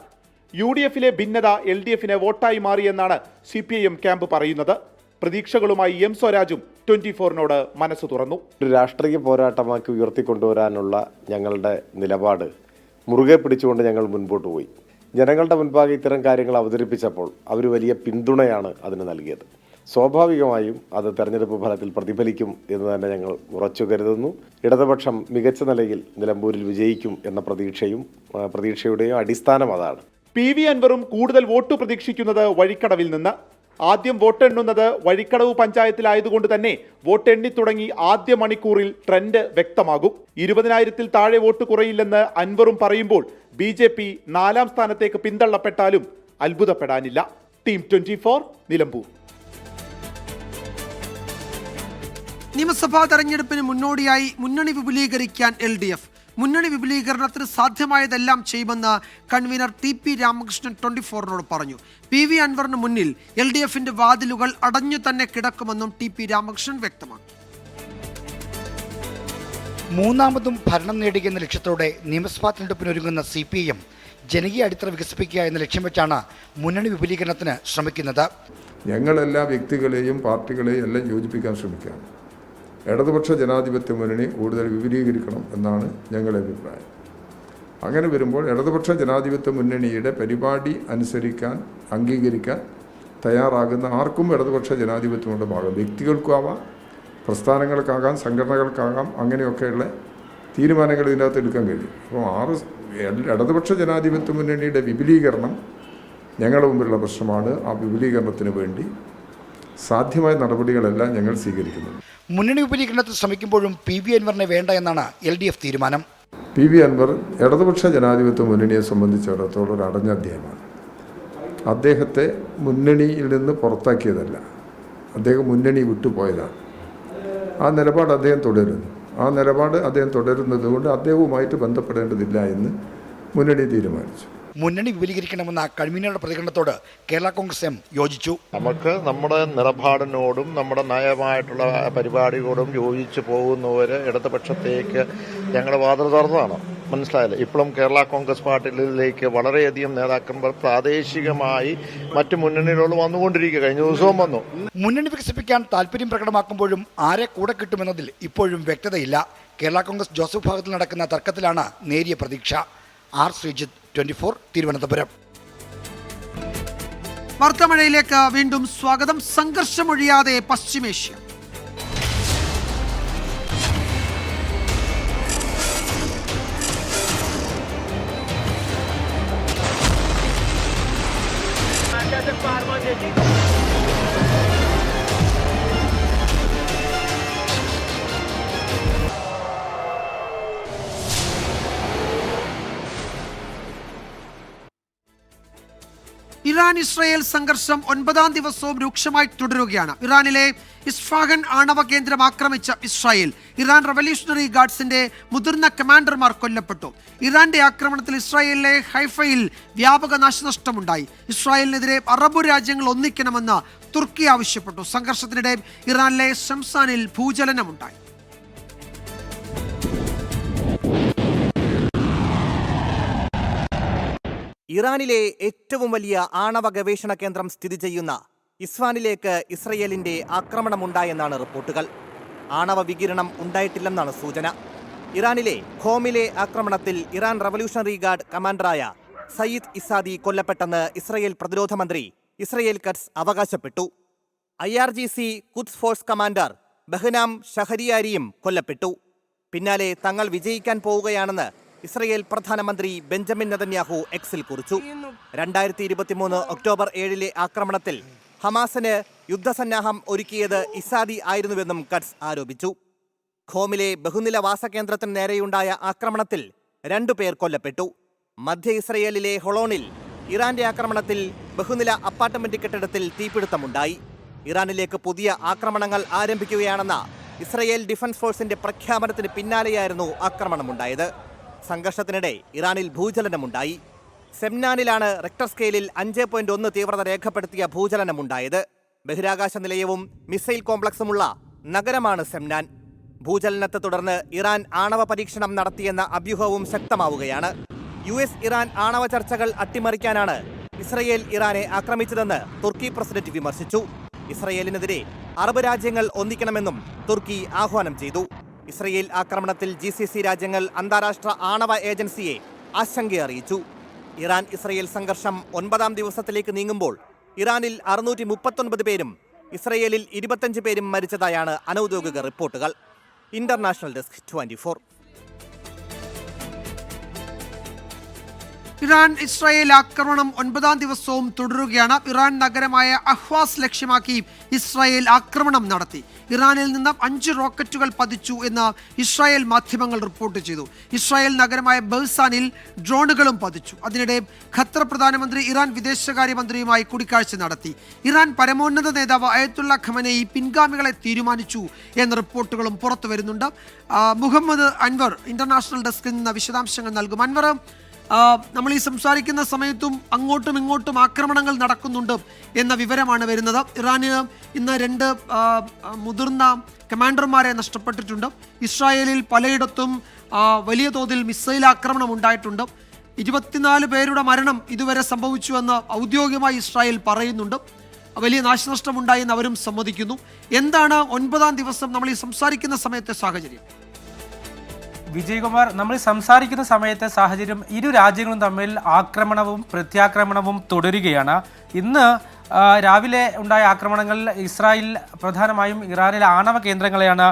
UDFലെ ഭിന്നത LDFന് വോട്ടായി മാറിയെന്നാണ് CPIM ക്യാമ്പ് പറയുന്നത്. പ്രതീക്ഷകളുമായി M സ്വരാജും 24-നോട് മനസ്സ് തുറന്നു. ഒരു രാഷ്ട്രീയ പോരാട്ടമാക്കി ഉയർത്തിക്കൊണ്ടുവരാനുള്ള ഞങ്ങളുടെ നിലപാട് മുറുകെ പിടിച്ചുകൊണ്ട് ഞങ്ങൾ മുൻപോട്ട് പോയി. ജനങ്ങളുടെ മുൻപാകെ ഇത്തരം കാര്യങ്ങൾ അവതരിപ്പിച്ചപ്പോൾ അവർ വലിയ പിന്തുണയാണ് അതിന് നൽകിയത്. സ്വാഭാവികമായും അത് തെരഞ്ഞെടുപ്പ് ഫലത്തിൽ പ്രതിഫലിക്കും എന്ന് തന്നെ ഞങ്ങൾ ഉറച്ചു കരുതുന്നു. ഇടതുപക്ഷം മികച്ച നിലയിൽ നിലമ്പൂരിൽ വിജയിക്കും എന്ന പ്രതീക്ഷയുടെയും അടിസ്ഥാനം അതാണ്. PV അൻവറും കൂടുതൽ വോട്ട് പ്രതീക്ഷിക്കുന്നത് വഴിക്കടവിൽ നിന്ന്. ആദ്യം വോട്ടെണ്ണുന്നത് വഴിക്കടവ് പഞ്ചായത്തിലായതുകൊണ്ട് തന്നെ വോട്ടെണ്ണി തുടങ്ങി ആദ്യ മണിക്കൂറിൽ ട്രെൻഡ് വ്യക്തമാകും. 20,000-ൽ താഴെ വോട്ട് കുറയില്ലെന്ന് അൻവറും പറയുമ്പോൾ BJP 4-ാം സ്ഥാനത്തേക്ക് പിന്തള്ളപ്പെട്ടാലും അത്ഭുതപ്പെടാനില്ല. ടീം 24, നിലമ്പൂർ. നിയമസഭാ തെരഞ്ഞെടുപ്പിന് മുന്നോടിയായി മുന്നണി വിപുലീകരിക്കാൻ LDF. മുന്നണി വിപുലീകരണത്തിന് സാധ്യമായതെല്ലാം ചെയ്യുമെന്ന് കൺവീനർ TP രാമകൃഷ്ണൻ 24-നോട് പറഞ്ഞു. PV അൻവറിന് മുന്നിൽ LDFന്റെ വാതിലുകൾ അടഞ്ഞു തന്നെ കിടക്കുമെന്നും TP രാമകൃഷ്ണൻ വ്യക്തമാക്കി. മൂന്നാമതും ഭരണം നേടുകയെന്ന ലക്ഷ്യത്തോടെ നിയമസഭാ തെരഞ്ഞെടുപ്പിനൊരുങ്ങുന്ന CPIM ജനകീയ അടിത്തറ വികസിപ്പിക്കുക എന്ന ലക്ഷ്യം വെച്ചാണ് മുന്നണി വിപുലീകരണത്തിന് ശ്രമിക്കുന്നത്. ഞങ്ങളെല്ലാ വ്യക്തികളെയും പാർട്ടികളെയും എല്ലാം യോജിപ്പിക്കാൻ ശ്രമിക്കുകയാണ്. ഇടതുപക്ഷ ജനാധിപത്യ മുന്നണി കൂടുതൽ വിപുലീകരിക്കണം എന്നാണ് ഞങ്ങളുടെ അഭിപ്രായം. അങ്ങനെ വരുമ്പോൾ ഇടതുപക്ഷ ജനാധിപത്യ മുന്നണിയുടെ പരിപാടി അനുസരിക്കാൻ അംഗീകരിക്കാൻ തയ്യാറാകുന്ന ആർക്കും ഇടതുപക്ഷ ജനാധിപത്യങ്ങളുടെ ഭാഗം വ്യക്തികൾക്കാവാം, പ്രസ്ഥാനങ്ങൾക്കാകാം, സംഘടനകൾക്കാകാം, അങ്ങനെയൊക്കെയുള്ള തീരുമാനങ്ങൾ ഇതിനകത്ത് എടുക്കാൻ കഴിയും. അപ്പോൾ ഇടതുപക്ഷ ജനാധിപത്യ മുന്നണിയുടെ വിപുലീകരണം ഞങ്ങളുടെ മുമ്പിലുള്ള പ്രശ്നമാണ്. ആ വിപുലീകരണത്തിന് വേണ്ടി സാധ്യമായ നടപടികളെല്ലാം ഞങ്ങൾ സ്വീകരിക്കുന്നത്. മുന്നണി വിപുലീകരണത്തിൽ ശ്രമിക്കുമ്പോഴും PV അൻവറിനെ വേണ്ട എന്നാണ് LDF തീരുമാനം. PV അൻവർ ഇടതുപക്ഷ ജനാധിപത്യ മുന്നണിയെ സംബന്ധിച്ചിടത്തോളം ഒരു അടഞ്ഞ അധ്യായമാണ്. അദ്ദേഹത്തെ മുന്നണിയിൽ നിന്ന് പുറത്താക്കിയതല്ല, അദ്ദേഹം മുന്നണി വിട്ടുപോയതാണ്. ആ നിലപാട് അദ്ദേഹം തുടരുന്നു. ആ നിലപാട് അദ്ദേഹം തുടരുന്നത് കൊണ്ട് അദ്ദേഹവുമായിട്ട് ബന്ധപ്പെടേണ്ടതില്ല എന്ന് മുന്നണി തീരുമാനിച്ചു. മുന്നണി വിപുലീകരിക്കണമെന്ന കൺവീനറുടെ പ്രതികരണത്തോട് കേരള കോൺഗ്രസ് എം യോജിച്ചു. നമുക്ക് നമ്മുടെ നിലപാടിനോടും നമ്മുടെ നയമായിട്ടുള്ള പരിപാടികളോടും യോജിച്ച് പോകുന്നവർ ഇടതുപക്ഷത്തേക്ക് ഞങ്ങൾ വാതിൽ തുറന്നതാണ്. മനസ്സിലായില്ല. ഇപ്പോഴും കേരള കോൺഗ്രസ് പാർട്ടിയിലേക്ക് വളരെയധികം നേതാക്കന്മാർ പ്രാദേശികമായി മറ്റു മുന്നണികളോട് വന്നുകൊണ്ടിരിക്കുക. കഴിഞ്ഞ ദിവസവും വന്നു. മുന്നണി വികസിപ്പിക്കാൻ താല്പര്യം പ്രകടമാക്കുമ്പോഴും ആരെ കൂടെ കിട്ടുമെന്നതിൽ ഇപ്പോഴും വ്യക്തതയില്ല. കേരള കോൺഗ്രസ് ജോസഫ് ഭാഗത്തിൽ നടക്കുന്ന തർക്കത്തിലാണ് നേരിയ പ്രതീക്ഷ. R. ശ്രീജിത്ത്, 24, തിരുവനന്തപുരം. വാർത്താമഴയിലേക്ക് വീണ്ടും സ്വാഗതം. സംഘർഷമൊഴിയാതെ പശ്ചിമേഷ്യ. ഇറാൻ ഇസ്രായേൽ സംഘർഷം 9ാം ദിവസവും രൂക്ഷമായി തുടരുകയാണ്. ഇറാനിലെ ഇസ്ഫാഹൻ ആണവ കേന്ദ്രം ആക്രമിച്ച ഇസ്രായേൽ. ഇറാൻ റവല്യൂഷണറി ഗാർഡ്സിന്റെ മുതിർന്ന കമാൻഡർമാർ കൊല്ലപ്പെട്ടു. ഇറാന്റെ ആക്രമണത്തിൽ ഇസ്രായേലിലെ ഹൈഫയിൽ വ്യാപക നാശനഷ്ടമുണ്ടായി. ഇസ്രായേലിനെതിരെ അറബ് രാജ്യങ്ങൾ ഒന്നിക്കണമെന്ന് തുർക്കി ആവശ്യപ്പെട്ടു. സംഘർഷത്തിനിടെ ഇറാനിലെ ഷംസാനിൽ ഭൂചലനമുണ്ടായി. ഇറാനിലെ ഏറ്റവും വലിയ ആണവ ഗവേഷണ കേന്ദ്രം സ്ഥിതി ചെയ്യുന്ന ഇസ്ഫാനിലേക്ക് ഇസ്രയേലിന്റെ ആക്രമണമുണ്ടായെന്നാണ് റിപ്പോർട്ടുകൾ. ആണവ വികിരണം ഉണ്ടായിട്ടില്ലെന്നാണ് സൂചന. ഇറാനിലെ ഖോമിലെ ആക്രമണത്തിൽ ഇറാൻ റവല്യൂഷണറി ഗാർഡ് കമാൻഡറായ സയ്യിദ് ഇസാദി കൊല്ലപ്പെട്ടെന്ന് ഇസ്രയേൽ പ്രതിരോധ മന്ത്രി ഇസ്രയേൽ കട്സ് അവകാശപ്പെട്ടു. IRGC Quds force commander Behnam ഷഹരിയാരിയും കൊല്ലപ്പെട്ടു. പിന്നാലെ തങ്ങൾ വിജയിക്കാൻ പോവുകയാണെന്ന് ഇസ്രയേൽ പ്രധാനമന്ത്രി ബെഞ്ചമിൻ നെതന്യാഹു എക്സിൽ കുറിച്ചു. 2023 ഒക്ടോബർ 7 ആക്രമണത്തിൽ ഹമാസിന് യുദ്ധസന്നാഹം ഒരുക്കിയത് ഇസാദി ആയിരുന്നുവെന്നും കട്സ് ആരോപിച്ചു. ഖോമിലെ ബഹുനില വാസകേന്ദ്രത്തിന് നേരെയുണ്ടായ ആക്രമണത്തിൽ 2 പേർ കൊല്ലപ്പെട്ടു. മധ്യ ഇസ്രയേലിലെ ഹൊളോണിൽ ഇറാന്റെ ആക്രമണത്തിൽ ബഹുനില അപ്പാർട്ട്മെന്റ് കെട്ടിടത്തിൽ തീപിടുത്തമുണ്ടായി. ഇറാനിലേക്ക് പുതിയ ആക്രമണങ്ങൾ ആരംഭിക്കുകയാണെന്ന ഇസ്രയേൽ ഡിഫൻസ് ഫോഴ്സിന്റെ പ്രഖ്യാപനത്തിന് പിന്നാലെയായിരുന്നു ആക്രമണമുണ്ടായത്. സംഘർഷത്തിനിടെ ഇറാനിൽ ഭൂചലനമുണ്ടായി. സെംനാനിലാണ് റിക്ടർ സ്കെയിലിൽ 5.1 തീവ്രത രേഖപ്പെടുത്തിയ ഭൂചലനമുണ്ടായത്. ബഹിരാകാശ നിലയവും മിസൈൽ കോംപ്ലക്സുമുള്ള നഗരമാണ് സെംനാൻ. ഭൂചലനത്തെ തുടർന്ന് ഇറാൻ ആണവ പരീക്ഷണം നടത്തിയെന്ന അഭ്യൂഹവും ശക്തമാവുകയാണ്. US ഇറാൻ ആണവ ചർച്ചകൾ അട്ടിമറിക്കാനാണ് ഇസ്രയേൽ ഇറാനെ ആക്രമിച്ചതെന്ന് തുർക്കി പ്രസിഡന്റ് വിമർശിച്ചു. ഇസ്രയേലിനെതിരെ അറബ് രാജ്യങ്ങൾ ഒന്നിക്കണമെന്നും തുർക്കി ആഹ്വാനം ചെയ്തു. ഇസ്രയേൽ ആക്രമണത്തിൽ GCC രാജ്യങ്ങൾ അന്താരാഷ്ട്ര ആണവ ഏജൻസിയെ ആശങ്കയറിയിച്ചു. ഇറാൻ ഇസ്രയേൽ സംഘർഷം 9ാം ദിവസത്തിലേക്ക് നീങ്ങുമ്പോൾ ഇറാനിൽ 639 പേരും ഇസ്രയേലിൽ 25 പേരും മരിച്ചതായാണ് അനൌദ്യോഗിക റിപ്പോർട്ടുകൾ. International desk 24. ഇറാൻ ഇസ്രായേൽ ആക്രമണം 9ാം ദിവസവും തുടരുകയാണ്. ഇറാൻ നഗരമായ അഹ്വാസ് ലക്ഷ്യമാക്കി ഇസ്രായേൽ ആക്രമണം നടത്തി. ഇറാനിൽ നിന്ന് 5 റോക്കറ്റുകൾ പതിച്ചു എന്ന് ഇസ്രായേൽ മാധ്യമങ്ങൾ റിപ്പോർട്ട് ചെയ്തു. ഇസ്രായേൽ നഗരമായ ബെർസാനിൽ ഡ്രോണുകളും പതിച്ചു. അതിനിടെ ഖത്തർ പ്രധാനമന്ത്രി ഇറാൻ വിദേശകാര്യമന്ത്രിയുമായി കൂടിക്കാഴ്ച നടത്തി. ഇറാൻ പരമോന്നത നേതാവ് അയത്തുള്ള ഖമനേയി പിൻഗാമികളെ തീരുമാനിച്ചു എന്ന റിപ്പോർട്ടുകളും പുറത്തു വരുന്നുണ്ട്. മുഹമ്മദ് അൻവർ ഇന്റർനാഷണൽ ഡെസ്കിൽ നിന്ന് വിശദാംശങ്ങൾ നൽകും. അൻവർ, നമ്മൾ ഈ സംസാരിക്കുന്ന സമയത്തും അങ്ങോട്ടും ഇങ്ങോട്ടും ആക്രമണങ്ങൾ നടക്കുന്നുണ്ട് എന്ന വിവരമാണ് വരുന്നത്. ഇറാന് ഇന്ന് 2 മുതിർന്ന കമാൻഡർമാരെ നഷ്ടപ്പെട്ടിട്ടുണ്ട്. ഇസ്രായേലിൽ പലയിടത്തും വലിയ തോതിൽ മിസൈൽ ആക്രമണം ഉണ്ടായിട്ടുണ്ട്. 24 പേരുടെ മരണം ഇതുവരെ സംഭവിച്ചുവെന്ന് ഔദ്യോഗികമായി ഇസ്രായേൽ പറയുന്നുണ്ട്. വലിയ നാശനഷ്ടമുണ്ടായെന്ന് അവരും സമ്മതിക്കുന്നു. എന്താണ് 9ാം ദിവസം നമ്മൾ ഈ സംസാരിക്കുന്ന സമയത്തെ സാഹചര്യം? വിജയകുമാർ, നമ്മൾ സംസാരിക്കുന്ന സമയത്തെ സാഹചര്യം ഇരു രാജ്യങ്ങളും തമ്മിൽ ആക്രമണവും പ്രത്യാക്രമണവും തുടരുകയാണ്. ഇന്ന് രാവിലെ ഉണ്ടായ ആക്രമണങ്ങൾ ഇസ്രായേൽ പ്രധാനമായും ഇറാനിലെ ആണവ കേന്ദ്രങ്ങളെയാണ്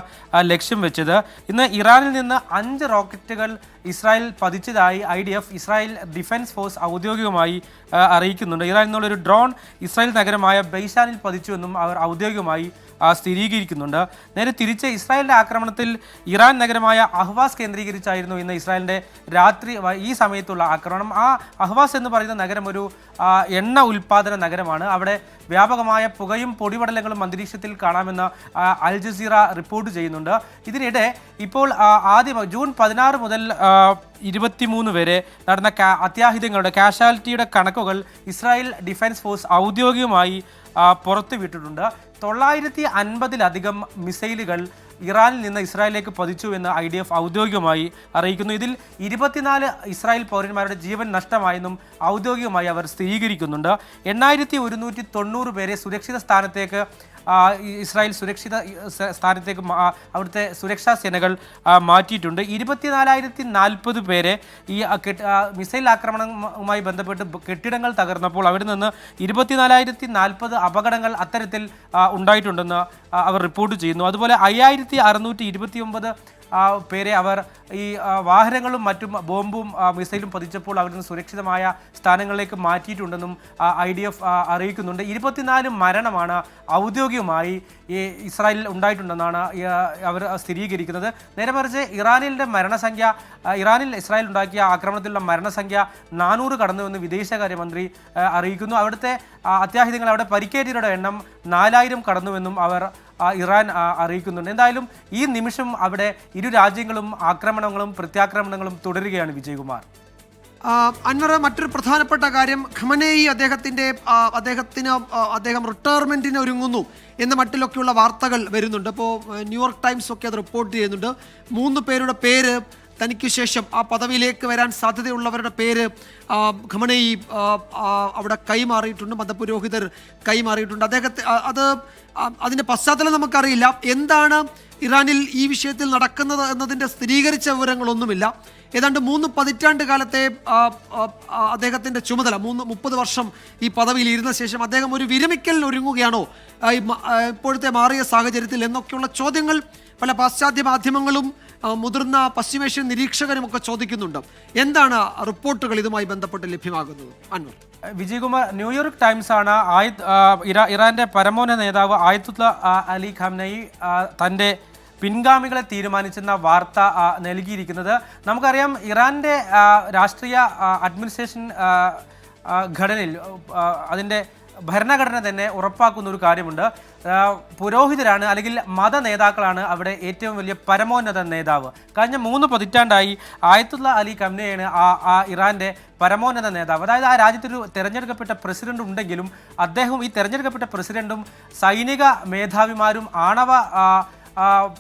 ലക്ഷ്യം വെച്ചത്. ഇന്ന് ഇറാനിൽ നിന്ന് 5 റോക്കറ്റുകൾ ഇസ്രായേൽ പതിച്ചതായി IDF ഇസ്രായേൽ ഡിഫൻസ് ഫോഴ്സ് ഔദ്യോഗികമായി അറിയിക്കുന്നുണ്ട്. ഇറാനിൽ നിന്നുള്ളൊരു ഡ്രോൺ ഇസ്രായേൽ നഗരമായ ബെയ്ഷാനിൽ പതിച്ചുവെന്നും അവർ ഔദ്യോഗികമായി സ്ഥിരീകരിക്കുന്നുണ്ട്. നേരെ തിരിച്ച് ഇസ്രായേലിൻ്റെ ആക്രമണത്തിൽ ഇറാൻ നഗരമായ അഹ്വാസ് കേന്ദ്രീകരിച്ചായിരുന്നു ഇന്ന് ഇസ്രായേലിൻ്റെ രാത്രി ഈ സമയത്തുള്ള ആക്രമണം. ആ അഹ്വാസ് എന്ന് പറയുന്ന നഗരം ഒരു എണ്ണ ഉൽപ്പാദന നഗരമാണ്. അവിടെ വ്യാപകമായ പുകയും പൊടിപടലങ്ങളും അന്തരീക്ഷത്തിൽ കാണാമെന്ന് അൽ ജസീറ റിപ്പോർട്ട് ചെയ്യുന്നുണ്ട്. ഇതിനിടെ ഇപ്പോൾ ആദ്യം ജൂൺ 16 മുതൽ 23 വരെ നടന്ന അത്യാഹിതങ്ങളുടെ കാഷ്വാലിറ്റിയുടെ കണക്കുകൾ ഇസ്രായേൽ ഡിഫൻസ് ഫോഴ്സ് ഔദ്യോഗികമായി പുറത്തുവിട്ടിട്ടുണ്ട്. 950-ലധികം മിസൈലുകൾ ഇറാനിൽ നിന്ന് ഇസ്രായേലിലേക്ക് പതിച്ചു എന്ന് IDF ഔദ്യോഗികമായി അറിയിക്കുന്നു. ഇതിൽ 24 ഇസ്രായേൽ പൗരന്മാരുടെ ജീവൻ നഷ്ടമായെന്നും ഔദ്യോഗികമായി അവർ സ്ഥിരീകരിക്കുന്നുണ്ട്. 8190 പേരെ സുരക്ഷിത സ്ഥാനത്തേക്ക് ഇസ്രായേൽ സുരക്ഷിത സ്ഥാനത്തേക്ക് അവിടുത്തെ സുരക്ഷാ സേനകൾ മാറ്റിയിട്ടുണ്ട്. 24,040 പേരെ ഈ മിസൈൽ ആക്രമണവുമായി ബന്ധപ്പെട്ട് കെട്ടിടങ്ങൾ തകർന്നപ്പോൾ അവിടെ നിന്ന് 24,040 അപകടങ്ങൾ അത്തരത്തിൽ ഉണ്ടായിട്ടുണ്ടെന്ന് അവർ റിപ്പോർട്ട് ചെയ്യുന്നു. അതുപോലെ 5,629 പേരെ അവർ ഈ വാഹനങ്ങളും മറ്റും ബോംബും മിസൈലും പതിച്ചപ്പോൾ അവിടെ നിന്ന് സുരക്ഷിതമായ സ്ഥാനങ്ങളിലേക്ക് മാറ്റിയിട്ടുണ്ടെന്നും IDF അറിയിക്കുന്നുണ്ട്. 24 മരണമാണ് ഔദ്യോഗികമായി ഈ ഇസ്രായേലിൽ ഉണ്ടായിട്ടുണ്ടെന്നാണ് അവർ സ്ഥിരീകരിക്കുന്നത്. നേരെ മറിച്ച് ഇറാനിൽ ഇസ്രായേൽ ഉണ്ടാക്കിയ ആക്രമണത്തിലുള്ള മരണസംഖ്യ 400 കടന്നുവെന്ന് വിദേശകാര്യമന്ത്രി അറിയിക്കുന്നു. അവിടുത്തെ അത്യാഹിതങ്ങൾ അവിടെ പരിക്കേറ്റവരുടെ എണ്ണം 4000 കടന്നുവെന്നും അവർ ഇറാൻ അറിയിക്കുന്നുണ്ട്. എന്തായാലും ഈ നിമിഷം അവിടെ ഇരു രാജ്യങ്ങളും ആക്രമണങ്ങളും പ്രത്യാക്രമണങ്ങളും തുടരുകയാണ്. വിജയകുമാർ, അൻവർ, മറ്റൊരു പ്രധാനപ്പെട്ട കാര്യം, ഖമനേയി അദ്ദേഹം റിട്ടയർമെന്റിന് ഒരുങ്ങുന്നു എന്ന മട്ടിലൊക്കെയുള്ള വാർത്തകൾ വരുന്നുണ്ട്. ഇപ്പോൾ ന്യൂയോർക്ക് ടൈംസ് ഒക്കെ അത് റിപ്പോർട്ട് ചെയ്യുന്നുണ്ട്. 3 പേരുടെ പേര് തനിക്ക് ശേഷം ആ പദവിയിലേക്ക് വരാൻ സാധ്യതയുള്ളവരുടെ പേര് ഖമനേയി അവിടെ കൈമാറിയിട്ടുണ്ട്, മതപുരോഹിതർ കൈമാറിയിട്ടുണ്ട്. അതിൻ്റെ പശ്ചാത്തലം നമുക്കറിയില്ല. എന്താണ് ഇറാനിൽ ഈ വിഷയത്തിൽ നടക്കുന്നത് എന്നതിൻ്റെ സ്ഥിരീകരിച്ച വിവരങ്ങളൊന്നുമില്ല. ഏതാണ്ട് 3 പതിറ്റാണ്ട് കാലത്തെ അദ്ദേഹത്തിൻ്റെ ചുമതല, 30 വർഷം ഈ പദവിയിൽ ഇരുന്ന ശേഷം അദ്ദേഹം ഒരു വിരമിക്കലിന് ഒരുങ്ങുകയാണോ ഇപ്പോഴത്തെ മാറിയ സാഹചര്യത്തിൽ എന്നൊക്കെയുള്ള ചോദ്യങ്ങൾ പല പാശ്ചാത്യ മാധ്യമങ്ങളും മുതിർന്ന പശ്ചിമേഷ്യൻ നിരീക്ഷകരും ഒക്കെ ചോദിക്കുന്നുണ്ട്. എന്താണ് റിപ്പോർട്ടുകൾ ഇതുമായി ബന്ധപ്പെട്ട് ലഭ്യമാകുന്നത്? അൻവർ. വിജയകുമാർ, ന്യൂയോർക്ക് ടൈംസ് ആണ് ഇറാന്റെ പരമോന്നത നേതാവ് ആയത്തുല്ല അലി ഖാംനയി തൻ്റെ പിൻഗാമികളെ തീരുമാനിച്ചെന്ന വാർത്ത നൽകിയിരിക്കുന്നത്. നമുക്കറിയാം, ഇറാന്റെ രാഷ്ട്രീയ അഡ്മിനിസ്ട്രേഷൻ ഘടനയിൽ അതിൻ്റെ ഭരണഘടന തന്നെ ഉറപ്പാക്കുന്ന ഒരു കാര്യമുണ്ട്. പുരോഹിതരാണ് അല്ലെങ്കിൽ മത നേതാക്കളാണ് അവിടെ ഏറ്റവും വലിയ പരമോന്നത നേതാവ്. കഴിഞ്ഞ 3 പതിറ്റാണ്ടായി ആയത്തുല്ല അലി ഖംനേയാണ് ഇറാന്റെ പരമോന്നത നേതാവ്. അതായത് ആ രാജ്യത്തൊരു തെരഞ്ഞെടുക്കപ്പെട്ട പ്രസിഡന്റ് ഉണ്ടെങ്കിലും ഈ തെരഞ്ഞെടുക്കപ്പെട്ട പ്രസിഡന്റും സൈനിക മേധാവിമാരും ആണവ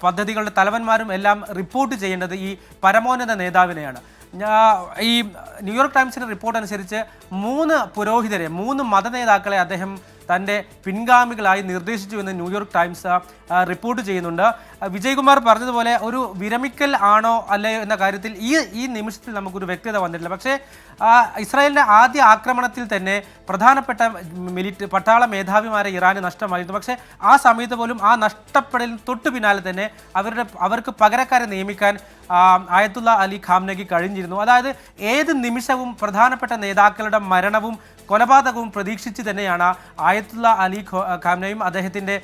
പദ്ധതികളുടെ തലവന്മാരും എല്ലാം റിപ്പോർട്ട് ചെയ്യേണ്ടത് ഈ പരമോന്നത നേതാവിനെയാണ്. ഈ ന്യൂയോർക്ക് ടൈംസിന്റെ റിപ്പോർട്ട് അനുസരിച്ച് 3 പുരോഹിതരെ, 3 മതനേതാക്കളെ അദ്ദേഹം തൻ്റെ പിൻഗാമികളായി നിർദ്ദേശിച്ചുവെന്ന് ന്യൂയോർക്ക് ടൈംസ് റിപ്പോർട്ട് ചെയ്യുന്നുണ്ട്. വിജയകുമാർ പറഞ്ഞതുപോലെ ഒരു വിരമിക്കൽ ആണോ അല്ലയോ എന്ന കാര്യത്തിൽ ഈ നിമിഷത്തിൽ നമുക്കൊരു വ്യക്തത വന്നിട്ടില്ല. പക്ഷേ ഇസ്രായേലിൻ്റെ ആദ്യ ആക്രമണത്തിൽ തന്നെ പ്രധാനപ്പെട്ട പട്ടാള മേധാവിമാരെ ഇറാന് നഷ്ടമായിരുന്നു. പക്ഷേ ആ സമയത്ത് പോലും ആ നഷ്ടപ്പെടലിന് തൊട്ടു പിന്നാലെ തന്നെ അവർക്ക് പകരക്കാരെ നിയമിക്കാൻ ആയത്തുല്ല അലി ഖാംനയ്ക്ക് കഴിഞ്ഞിരുന്നു. അതായത് ഏത് നിമിഷവും പ്രധാനപ്പെട്ട നേതാക്കളുടെ മരണവും കൊലപാതകവും പ്രതീക്ഷിച്ച് തന്നെയാണ് ആയത്തുല്ല അലി ഖാംനയും അദ്ദേഹത്തിൻ്റെ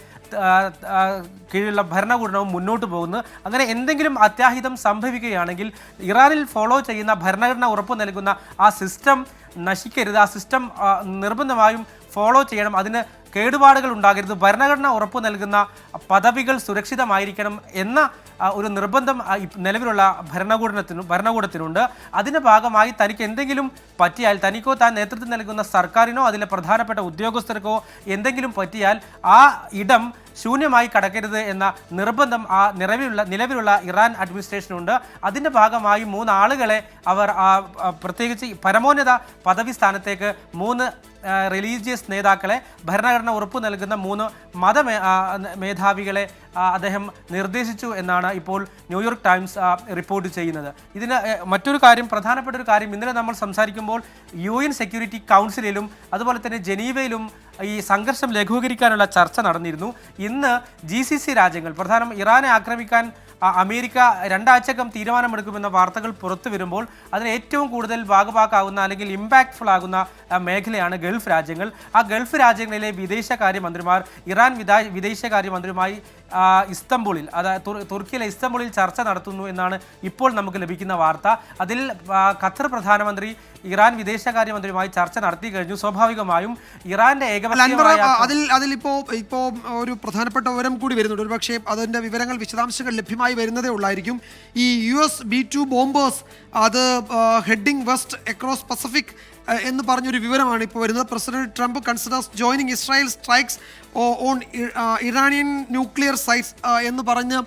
കീഴിലുള്ള ഭരണകൂടവും മുന്നോട്ട് പോകുന്നത്. അങ്ങനെ എന്തെങ്കിലും അത്യാഹിതം സംഭവിക്കുകയാണെങ്കിൽ ഇറാനിൽ ഫോളോ ചെയ്യുന്ന ഭരണഘടന ഉറപ്പു നൽകുന്ന ആ സിസ്റ്റം നശിക്കരുത്. ആ സിസ്റ്റം നിർബന്ധമായും ഫോളോ ചെയ്യണം. അതിന് കേടുപാടുകൾ ഉണ്ടാകരുത്. ഭരണഘടന ഉറപ്പു നൽകുന്ന പദവികൾ സുരക്ഷിതമായിരിക്കണം എന്ന ഒരു നിർബന്ധം നിലവിലുള്ള ഭരണകൂടത്തിനുണ്ട്. അതിൻ്റെ ഭാഗമായി തനിക്ക് എന്തെങ്കിലും പറ്റിയാൽ, തനിക്കോ താൻ നേതൃത്വം നൽകുന്ന സർക്കാരിനോ അതിലെ പ്രധാനപ്പെട്ട ഉദ്യോഗസ്ഥർക്കോ എന്തെങ്കിലും പറ്റിയാൽ ആ ഇടം ശൂന്യമായി കടക്കരുത് എന്ന നിർബന്ധം ആ നിലവിലുള്ള ഇറാൻ അഡ്മിനിസ്ട്രേഷനുണ്ട്. അതിൻ്റെ ഭാഗമായി 3 ആളുകളെ അവർ പ്രത്യേകിച്ച് പരമോന്നത പദവി സ്ഥാനത്തേക്ക് 3 റിലീജിയസ് നേതാക്കളെ, ഭരണഘടന ഉറപ്പു നൽകുന്ന 3 മത മേധാവികളെ അദ്ദേഹം നിർദ്ദേശിച്ചു എന്നാണ് ഇപ്പോൾ ന്യൂയോർക്ക് ടൈംസ് റിപ്പോർട്ട് ചെയ്യുന്നത്. ഇതിന് മറ്റൊരു കാര്യം, പ്രധാനപ്പെട്ട ഒരു കാര്യം, ഇന്നലെ നമ്മൾ സംസാരിക്കുമ്പോൾ UN സെക്യൂരിറ്റി കൗൺസിലിലും അതുപോലെ തന്നെ ജനീവയിലും ഈ സംഘർഷം ലഘൂകരിക്കാനുള്ള ചർച്ച നടന്നിരുന്നു. ഇന്ന് GCC രാജ്യങ്ങൾ, പ്രധാനം ഇറാനെ ആക്രമിക്കാൻ അമേരിക്ക 2 ആഴ്ചക്കകം തീരുമാനമെടുക്കുമെന്ന വാർത്തകൾ പുറത്തു വരുമ്പോൾ അതിന് ഏറ്റവും കൂടുതൽ ഭാഗഭാക്കാവുന്ന അല്ലെങ്കിൽ ഇമ്പാക്ട്ഫുൾ ആകുന്ന മേഖലയാണ് ഗൾഫ് രാജ്യങ്ങൾ. ആ ഗൾഫ് രാജ്യങ്ങളിലെ വിദേശകാര്യമന്ത്രിമാർ ഇറാൻ വിദേശകാര്യമന്ത്രിയുമായി ഇസ്തംബൂളിൽ, അതായത് തുർക്കിയിലെ ഇസ്തംബൂളിൽ ചർച്ച നടത്തുന്നു എന്നാണ് ഇപ്പോൾ നമുക്ക് ലഭിക്കുന്ന വാർത്ത. അതിൽ ഖത്തർ പ്രധാനമന്ത്രി ഇറാൻ വിദേശകാര്യമന്ത്രിയുമായി ചർച്ച നടത്തി കഴിഞ്ഞു. സ്വാഭാവികമായും ഇറാന്റെ ഇപ്പോ ഒരു പ്രധാനപ്പെട്ട വിവരം കൂടി വരുന്നുണ്ട്. ഒരു പക്ഷേ അതിന്റെ വിവരങ്ങൾ, വിശദാംശങ്ങൾ ലഭ്യമായി വരുന്നതേ ഉള്ളായിരിക്കും. ഈ US B-2 ബോംബേഴ്സ് അത് ഹെഡിങ് വെസ്റ്റ് അക്രോസ് പസഫിക് എന്ന് പറഞ്ഞൊരു വിവരമാണ് ഇപ്പോൾ വരുന്നത്. President Trump considers joining Israel strikes on Iranian nuclear sites എന്ന് പറഞ്ഞ്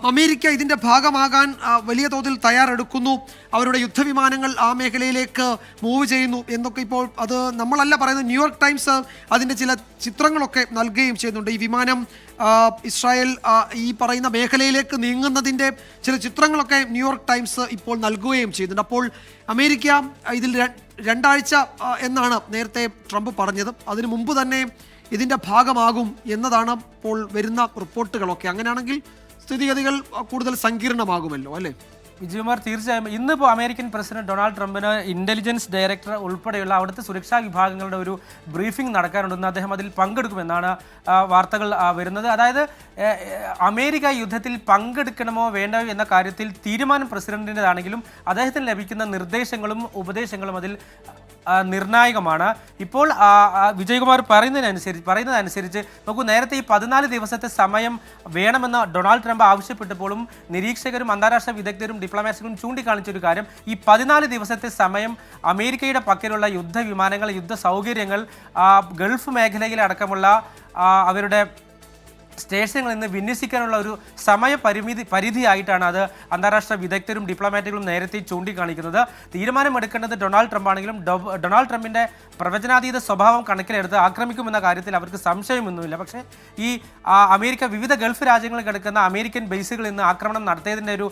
അമേരിക്ക ഇതിൻ്റെ ഭാഗമാകാൻ വലിയ തോതിൽ തയ്യാറെടുക്കുന്നു. അവരുടെ യുദ്ധവിമാനങ്ങൾ ആ മേഖലയിലേക്ക് മൂവ് ചെയ്യുന്നു എന്നൊക്കെ ഇപ്പോൾ അത് നമ്മളല്ല പറയുന്നത്. ന്യൂയോർക്ക് ടൈംസ് അതിൻ്റെ ചില ചിത്രങ്ങളൊക്കെ നൽകുകയും ചെയ്യുന്നുണ്ട്. ഈ വിമാനം ഇസ്രായേൽ ഈ പറയുന്ന മേഖലയിലേക്ക് നീങ്ങുന്നതിൻ്റെ ചില ചിത്രങ്ങളൊക്കെ ന്യൂയോർക്ക് ടൈംസ് ഇപ്പോൾ നൽകുകയും ചെയ്യുന്നുണ്ട്. അപ്പോൾ അമേരിക്ക ഇതിൽ 2 ആഴ്ച എന്നാണ് നേരത്തെ ട്രംപ് പറഞ്ഞത്. അതിനു മുമ്പ് തന്നെ ഇതിൻ്റെ ഭാഗമാകും എന്നതാണ് ഇപ്പോൾ വരുന്ന റിപ്പോർട്ടുകളൊക്കെ. അങ്ങനെയാണെങ്കിൽ സ്ഥിതിഗതികൾ കൂടുതൽ സങ്കീർണമാകുമല്ലോ, അല്ലേ വിജയകുമാർ? തീർച്ചയായും ഇന്നിപ്പോൾ അമേരിക്കൻ പ്രസിഡന്റ് ഡൊണാൾഡ് ട്രംപിന് ഇന്റലിജൻസ് ഡയറക്ടർ ഉൾപ്പെടെയുള്ള അവിടുത്തെ സുരക്ഷാ വിഭാഗങ്ങളുടെ ഒരു ബ്രീഫിംഗ് നടക്കാനുണ്ടെന്ന് അദ്ദേഹം അതിൽ പങ്കെടുക്കുമെന്നാണ് വാർത്തകൾ വരുന്നത്. അതായത് അമേരിക്ക യുദ്ധത്തിൽ പങ്കെടുക്കണമോ വേണ്ടോ എന്ന കാര്യത്തിൽ തീരുമാനം പ്രസിഡന്റിൻ്റെതാണെങ്കിലും അദ്ദേഹത്തിന് ലഭിക്കുന്ന നിർദ്ദേശങ്ങളും ഉപദേശങ്ങളും അതിൽ നിർണായകമാണ്. ഇപ്പോൾ വിജയകുമാർ പറയുന്നതനുസരിച്ച് നോക്കൂ, നേരത്തെ ഈ 14 ദിവസത്തെ സമയം വേണമെന്ന് ഡൊണാൾഡ് ട്രംപ് ആവശ്യപ്പെട്ടപ്പോഴും നിരീക്ഷകരും അന്താരാഷ്ട്ര വിദഗ്ധരും ഡിപ്ലോമാറ്റുകളും ചൂണ്ടിക്കാണിച്ചൊരു കാര്യം, ഈ 14 ദിവസത്തെ സമയം അമേരിക്കയുടെ പക്കലുള്ള യുദ്ധവിമാനങ്ങൾ, യുദ്ധ സൗകര്യങ്ങൾ, ഗൾഫ് മേഖലയിലടക്കമുള്ള അവരുടെ സ്റ്റേഷനുകളിൽ നിന്ന് വിന്യസിക്കാനുള്ള ഒരു പരിധിയായിട്ടാണ് അത് അന്താരാഷ്ട്ര വിദഗ്ധരും ഡിപ്ലോമാറ്റുകളും നേരത്തെ ചൂണ്ടിക്കാണിക്കുന്നത്. തീരുമാനമെടുക്കേണ്ടത് ഡൊണാൾഡ് ട്രംപ് ആണെങ്കിലും ഡൊണാൾഡ് ട്രംപിൻ്റെ പ്രവചനാതീത സ്വഭാവം കണക്കിലെടുത്ത് ആക്രമിക്കുമെന്ന കാര്യത്തിൽ അവർക്ക് സംശയമൊന്നുമില്ല. പക്ഷേ ഈ അമേരിക്ക വിവിധ ഗൾഫ് രാജ്യങ്ങളിൽ കിടക്കുന്ന അമേരിക്കൻ ബേസുകളിൽ നിന്ന് ആക്രമണം നടത്തിയതിൻ്റെ ഒരു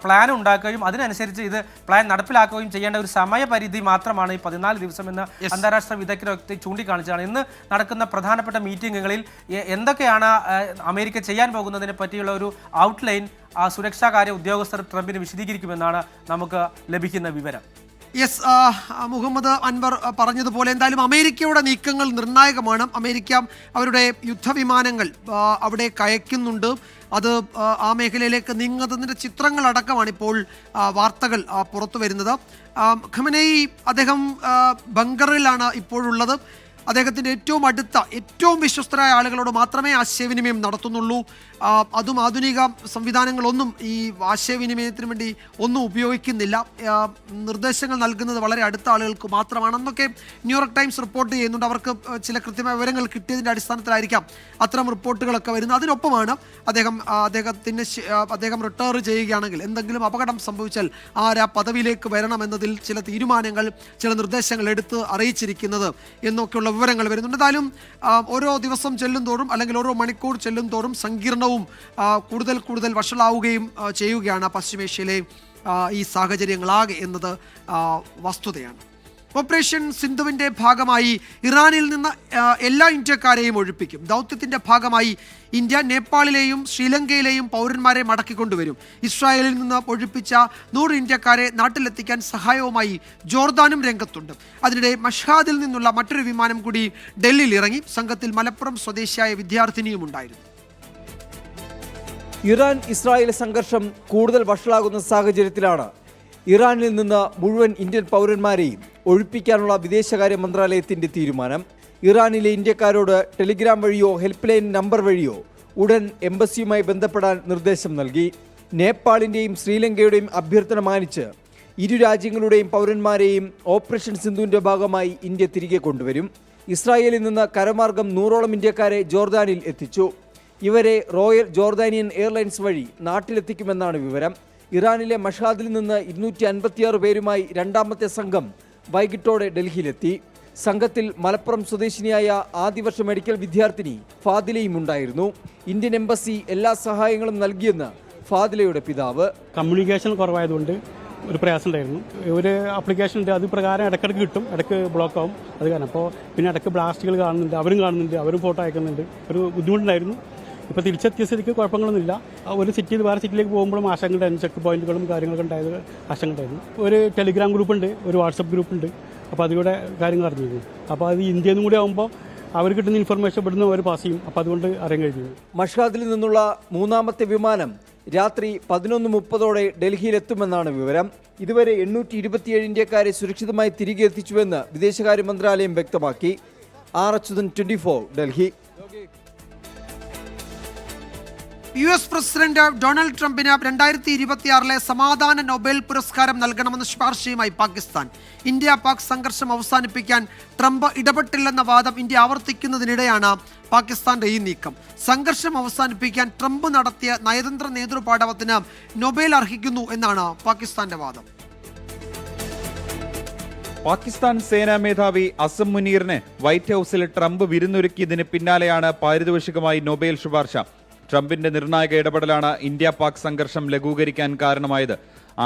പ്ലാൻ ഉണ്ടാക്കുകയും അതിനനുസരിച്ച് ഇത് പ്ലാൻ നടപ്പിലാക്കുകയും ചെയ്യേണ്ട ഒരു സമയപരിധി മാത്രമാണ് ഈ 14 ദിവസം എന്ന് അന്താരാഷ്ട്ര വിദഗ്ധരൊക്കെ ചൂണ്ടിക്കാണിച്ചതാണ്. ഇന്ന് നടക്കുന്ന പ്രധാനപ്പെട്ട മീറ്റിങ്ങുകളിൽ എന്തൊക്കെയാണ് അമേരിക്ക ചെയ്യാൻ പോകുന്നതിനെ പറ്റിയുള്ള ഒരു ഔട്ട്ലൈൻ സുരക്ഷാകാര്യ ഉദ്യോഗസ്ഥർ ട്രംപിന് വിശദീകരിക്കുമെന്നാണ് നമുക്ക് ലഭിക്കുന്ന വിവരം. യെസ്, മുഹമ്മദ് അൻവർ പറഞ്ഞതുപോലെ എന്തായാലും അമേരിക്കയുടെ നീക്കങ്ങൾ നിർണായകമാണ്. അമേരിക്ക അവരുടെ യുദ്ധവിമാനങ്ങൾ അവിടെ കയക്കുന്നുണ്ട്. അത് ആ മേഖലയിലേക്ക് നീങ്ങുന്നതിൻ്റെ ചിത്രങ്ങളടക്കമാണ് ഇപ്പോൾ വാർത്തകൾ പുറത്തു വരുന്നത്. ഖമനേയി അദ്ദേഹം ബങ്കറിലാണ് ഇപ്പോഴുള്ളത്. അദ്ദേഹത്തിൻ്റെ ഏറ്റവും അടുത്ത, ഏറ്റവും വിശ്വസ്തരായ ആളുകളോട് മാത്രമേ ആശയവിനിമയം നടത്തുന്നുള്ളൂ. അതും ആധുനിക സംവിധാനങ്ങളൊന്നും ഈ ആശയവിനിമയത്തിന് വേണ്ടി ഒന്നും ഉപയോഗിക്കുന്നില്ല. നിർദ്ദേശങ്ങൾ നൽകുന്നത് വളരെ അടുത്ത ആളുകൾക്ക് മാത്രമാണെന്നൊക്കെ ന്യൂയോർക്ക് ടൈംസ് റിപ്പോർട്ട് ചെയ്യുന്നുണ്ട്. അവർക്ക് ചില കൃത്യമായ വിവരങ്ങൾ കിട്ടിയതിൻ്റെ അടിസ്ഥാനത്തിലായിരിക്കാം അത്തരം റിപ്പോർട്ടുകളൊക്കെ വരുന്നത്. അതിനൊപ്പമാണ് അദ്ദേഹം റിട്ടയർ ചെയ്യുകയാണെങ്കിൽ എന്തെങ്കിലും അപകടം സംഭവിച്ചാൽ ആരാ പദവിയിലേക്ക് വരണമെന്നതിൽ ചില തീരുമാനങ്ങൾ, ചില നിർദ്ദേശങ്ങൾ എടുത്ത് അറിയിച്ചിരിക്കുന്നത് എന്നൊക്കെയുള്ള വിവരങ്ങൾ വരുന്നുണ്ട്. എന്തായാലും ഓരോ ദിവസം ചെല്ലും തോറും അല്ലെങ്കിൽ ഓരോ മണിക്കൂർ ചെല്ലും തോറും സങ്കീർണവും കൂടുതൽ വഷളാവുകയും ചെയ്യുകയാണ് പശ്ചിമേഷ്യയിലെ ഈ സാഹചര്യങ്ങളാകെ എന്നത് വസ്തുതയാണ്. ഓപ്പറേഷൻ സിന്ധുവിൻ്റെ ഭാഗമായി ഇറാനിൽ നിന്ന് എല്ലാ ഇന്ത്യക്കാരെയും ഒഴിപ്പിക്കും. ദൗത്യത്തിൻ്റെ ഭാഗമായി ഇന്ത്യ നേപ്പാളിലെയും ശ്രീലങ്കയിലെയും പൗരന്മാരെ മടക്കിക്കൊണ്ടുവരും. ഇസ്രായേലിൽ നിന്ന് ഒഴിപ്പിച്ച 100 ഇന്ത്യക്കാരെ നാട്ടിലെത്തിക്കാൻ സഹായവുമായി ജോർദാനും രംഗത്തുണ്ട്. അതിനിടെ മഷ്ഹാദിൽ നിന്നുള്ള മറ്റൊരു വിമാനം കൂടി ഡൽഹിയിൽ ഇറങ്ങി. സംഘത്തിൽ മലപ്പുറം സ്വദേശിയായ വിദ്യാർത്ഥിനിയും ഉണ്ടായിരുന്നു. ഇറാൻ ഇസ്രായേൽ സംഘർഷം കൂടുതൽ വഷളാകുന്ന സാഹചര്യത്തിലാണ് ഇറാനിൽ നിന്ന് മുഴുവൻ ഇന്ത്യൻ പൗരന്മാരെയും ഒഴിപ്പിക്കാനുള്ള വിദേശകാര്യ മന്ത്രാലയത്തിൻ്റെ തീരുമാനം. ഇറാനിലെ ഇന്ത്യക്കാരോട് ടെലിഗ്രാം വഴിയോ ഹെൽപ്പ് ലൈൻ നമ്പർ വഴിയോ ഉടൻ എംബസിയുമായി ബന്ധപ്പെടാൻ നിർദ്ദേശം നൽകി. നേപ്പാളിൻ്റെയും ശ്രീലങ്കയുടെയും അഭ്യർത്ഥന മാനിച്ച് ഇരു രാജ്യങ്ങളുടെയും പൗരന്മാരെയും ഓപ്പറേഷൻ സിന്ധുവിൻ്റെ ഭാഗമായി ഇന്ത്യ തിരികെ കൊണ്ടുവരും. ഇസ്രായേലിൽ നിന്ന് കരമാർഗം 100ഓളം ഇന്ത്യക്കാരെ ജോർദാനിൽ എത്തിച്ചു. ഇവരെ റോയൽ ജോർദാനിയൻ എയർലൈൻസ് വഴി നാട്ടിലെത്തിക്കുമെന്നാണ് വിവരം. ഇറാനിലെ മഷാദിൽ നിന്ന് 256 പേരുമായി രണ്ടാമത്തെ സംഘം വൈകിട്ടോടെ ഡൽഹിയിലെത്തി. സംഘത്തിൽ മലപ്പുറം സ്വദേശിനിയായ ആദ്യവർഷ മെഡിക്കൽ വിദ്യാർത്ഥിനി ഫാദിലയും ഉണ്ടായിരുന്നു. ഇന്ത്യൻ എംബസി എല്ലാ സഹായങ്ങളും നൽകിയെന്ന് ഫാദിലയുടെ പിതാവ്. കമ്മ്യൂണിക്കേഷൻ കുറവായതുകൊണ്ട് ഒരു പ്രയാസം ഉണ്ടായിരുന്നു. ഒരു ആപ്ലിക്കേഷൻ ഉണ്ട്, അത് പ്രകാരം ഇടയ്ക്കിടയ്ക്ക് കിട്ടും, ഇടയ്ക്ക് ബ്ലോക്ക് ആവും. അത് കാരണം അപ്പോൾ പിന്നെ ഇടയ്ക്ക് ബ്ലാസ്റ്റുകൾ കാണുന്നുണ്ട്, അവരും ഫോട്ടോ അയക്കുന്നുണ്ട്. ഒരു ബുദ്ധിമുട്ടുണ്ടായിരുന്നു. ഇപ്പോൾ തിരിച്ചെത്തിയ സ്ഥിതിക്ക് കുഴപ്പങ്ങളൊന്നുമില്ല. ഒരു സിറ്റിയിൽ വേറെ സിറ്റിയിലേക്ക് പോകുമ്പോഴും ആശങ്കയുണ്ടായിരുന്നു. ചെക്ക് പോയിന്റുകളും കാര്യങ്ങളൊക്കെ ഉണ്ടായത് ആശങ്കയുണ്ടായിരുന്നു. ഒരു ടെലിഗ്രാം ഗ്രൂപ്പുണ്ട്, ഒരു വാട്സപ്പ് ഗ്രൂപ്പുണ്ട്. അപ്പോൾ അതിലൂടെ കാര്യങ്ങൾ അറിഞ്ഞിരുന്നു. അപ്പോൾ അത് ഇന്ത്യയിൽ നിന്നും കൂടി ആകുമ്പോൾ അവർ കിട്ടുന്ന ഇൻഫർമേഷൻ ഇവിടുന്ന് അവർ പാസ് ചെയ്യും. അപ്പോൾ അതുകൊണ്ട് അറിയാൻ കഴിഞ്ഞു. മഷാദിൽ നിന്നുള്ള മൂന്നാമത്തെ വിമാനം രാത്രി 11:30 ഡൽഹിയിലെത്തുമെന്നാണ് വിവരം. ഇതുവരെ 827 ഇന്ത്യക്കാരെ സുരക്ഷിതമായി തിരികെ എത്തിച്ചുവെന്ന് വിദേശകാര്യ മന്ത്രാലയം വ്യക്തമാക്കി. R Achuthan, 24, Delhi. US president Donald ട്രംപിന് 2026 സമാധാന നൊബേൽ പുരസ്കാരം നൽകണമെന്ന ശുപാർശയുമായി പാകിസ്ഥാൻ. ഇന്ത്യ പാക് സംഘർഷം അവസാനിപ്പിക്കാൻ ട്രംപ് ഇടപെട്ടില്ലെന്ന വാദം ഇന്ത്യ ആവർത്തിക്കുന്നതിനിടെയാണ് പാകിസ്ഥാന്റെ ഈ നീക്കം. സംഘർഷം അവസാനിപ്പിക്കാൻ ട്രംപ് നടത്തിയ നയതന്ത്ര നേതൃപാടവത്തിന് നൊബേൽ അർഹിക്കുന്നു എന്നാണ് പാകിസ്ഥാന്റെ വാദം. പാകിസ്ഥാൻ സേനാ മേധാവി അസം മുനീറിന് വൈറ്റ് ഹൌസിൽ ട്രംപ് വിരുന്നൊരുക്കിയതിന് പിന്നാലെയാണ് പാരിതോഷികമായി നൊബേൽ ശുപാർശ. ട്രംപിന്റെ നിർണായക ഇടപെടലാണ് ഇന്ത്യ പാക് സംഘർഷം ലഘൂകരിക്കാൻ കാരണമായത്.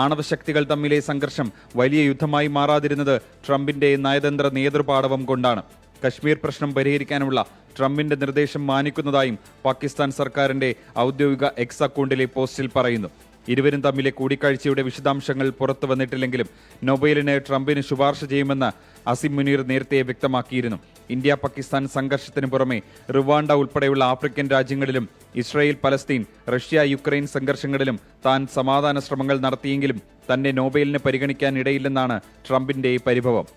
ആണവശക്തികൾ തമ്മിലെ സംഘർഷം വലിയ യുദ്ധമായി മാറാതിരുന്നത് ട്രംപിന്റെ നയതന്ത്ര നേതൃപാടവം കൊണ്ടാണ്. കശ്മീർ പ്രശ്നം പരിഹരിക്കാനുള്ള ട്രംപിന്റെ നിർദ്ദേശം മാനിക്കുന്നതായും പാകിസ്ഥാൻ സർക്കാരിന്റെ ഔദ്യോഗിക എക്സ് അക്കൗണ്ടിലെ പോസ്റ്റിൽ പറയുന്നു. ഇരുവരും തമ്മിലെ കൂടിക്കാഴ്ചയുടെ വിശദാംശങ്ങൾ പുറത്തു വന്നിട്ടില്ലെങ്കിലും നൊബേലിന് ട്രംപിന് ശുപാർശ ചെയ്യുമെന്ന് അസിം മുനീർ നേരത്തെ വ്യക്തമാക്കിയിരുന്നു. ഇന്ത്യ പാകിസ്ഥാൻ സംഘർഷത്തിന് പുറമെ റുവാണ്ട ഉൾപ്പെടെയുള്ള ആഫ്രിക്കൻ രാജ്യങ്ങളിലും ഇസ്രായേൽ പലസ്തീൻ റഷ്യ യുക്രൈൻ സംഘർഷങ്ങളിലും താൻ സമാധാന ശ്രമങ്ങൾ നടത്തിയെങ്കിലും തന്നെ നൊബേലിന് പരിഗണിക്കാൻ ഇടയില്ലെന്നാണ് ട്രംപിന്റെ പരിഭവം.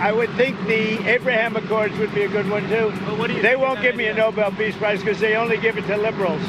I would think the Abraham Accords would be a good one too. They won't give me a Nobel Peace Prize because they only give it to liberals.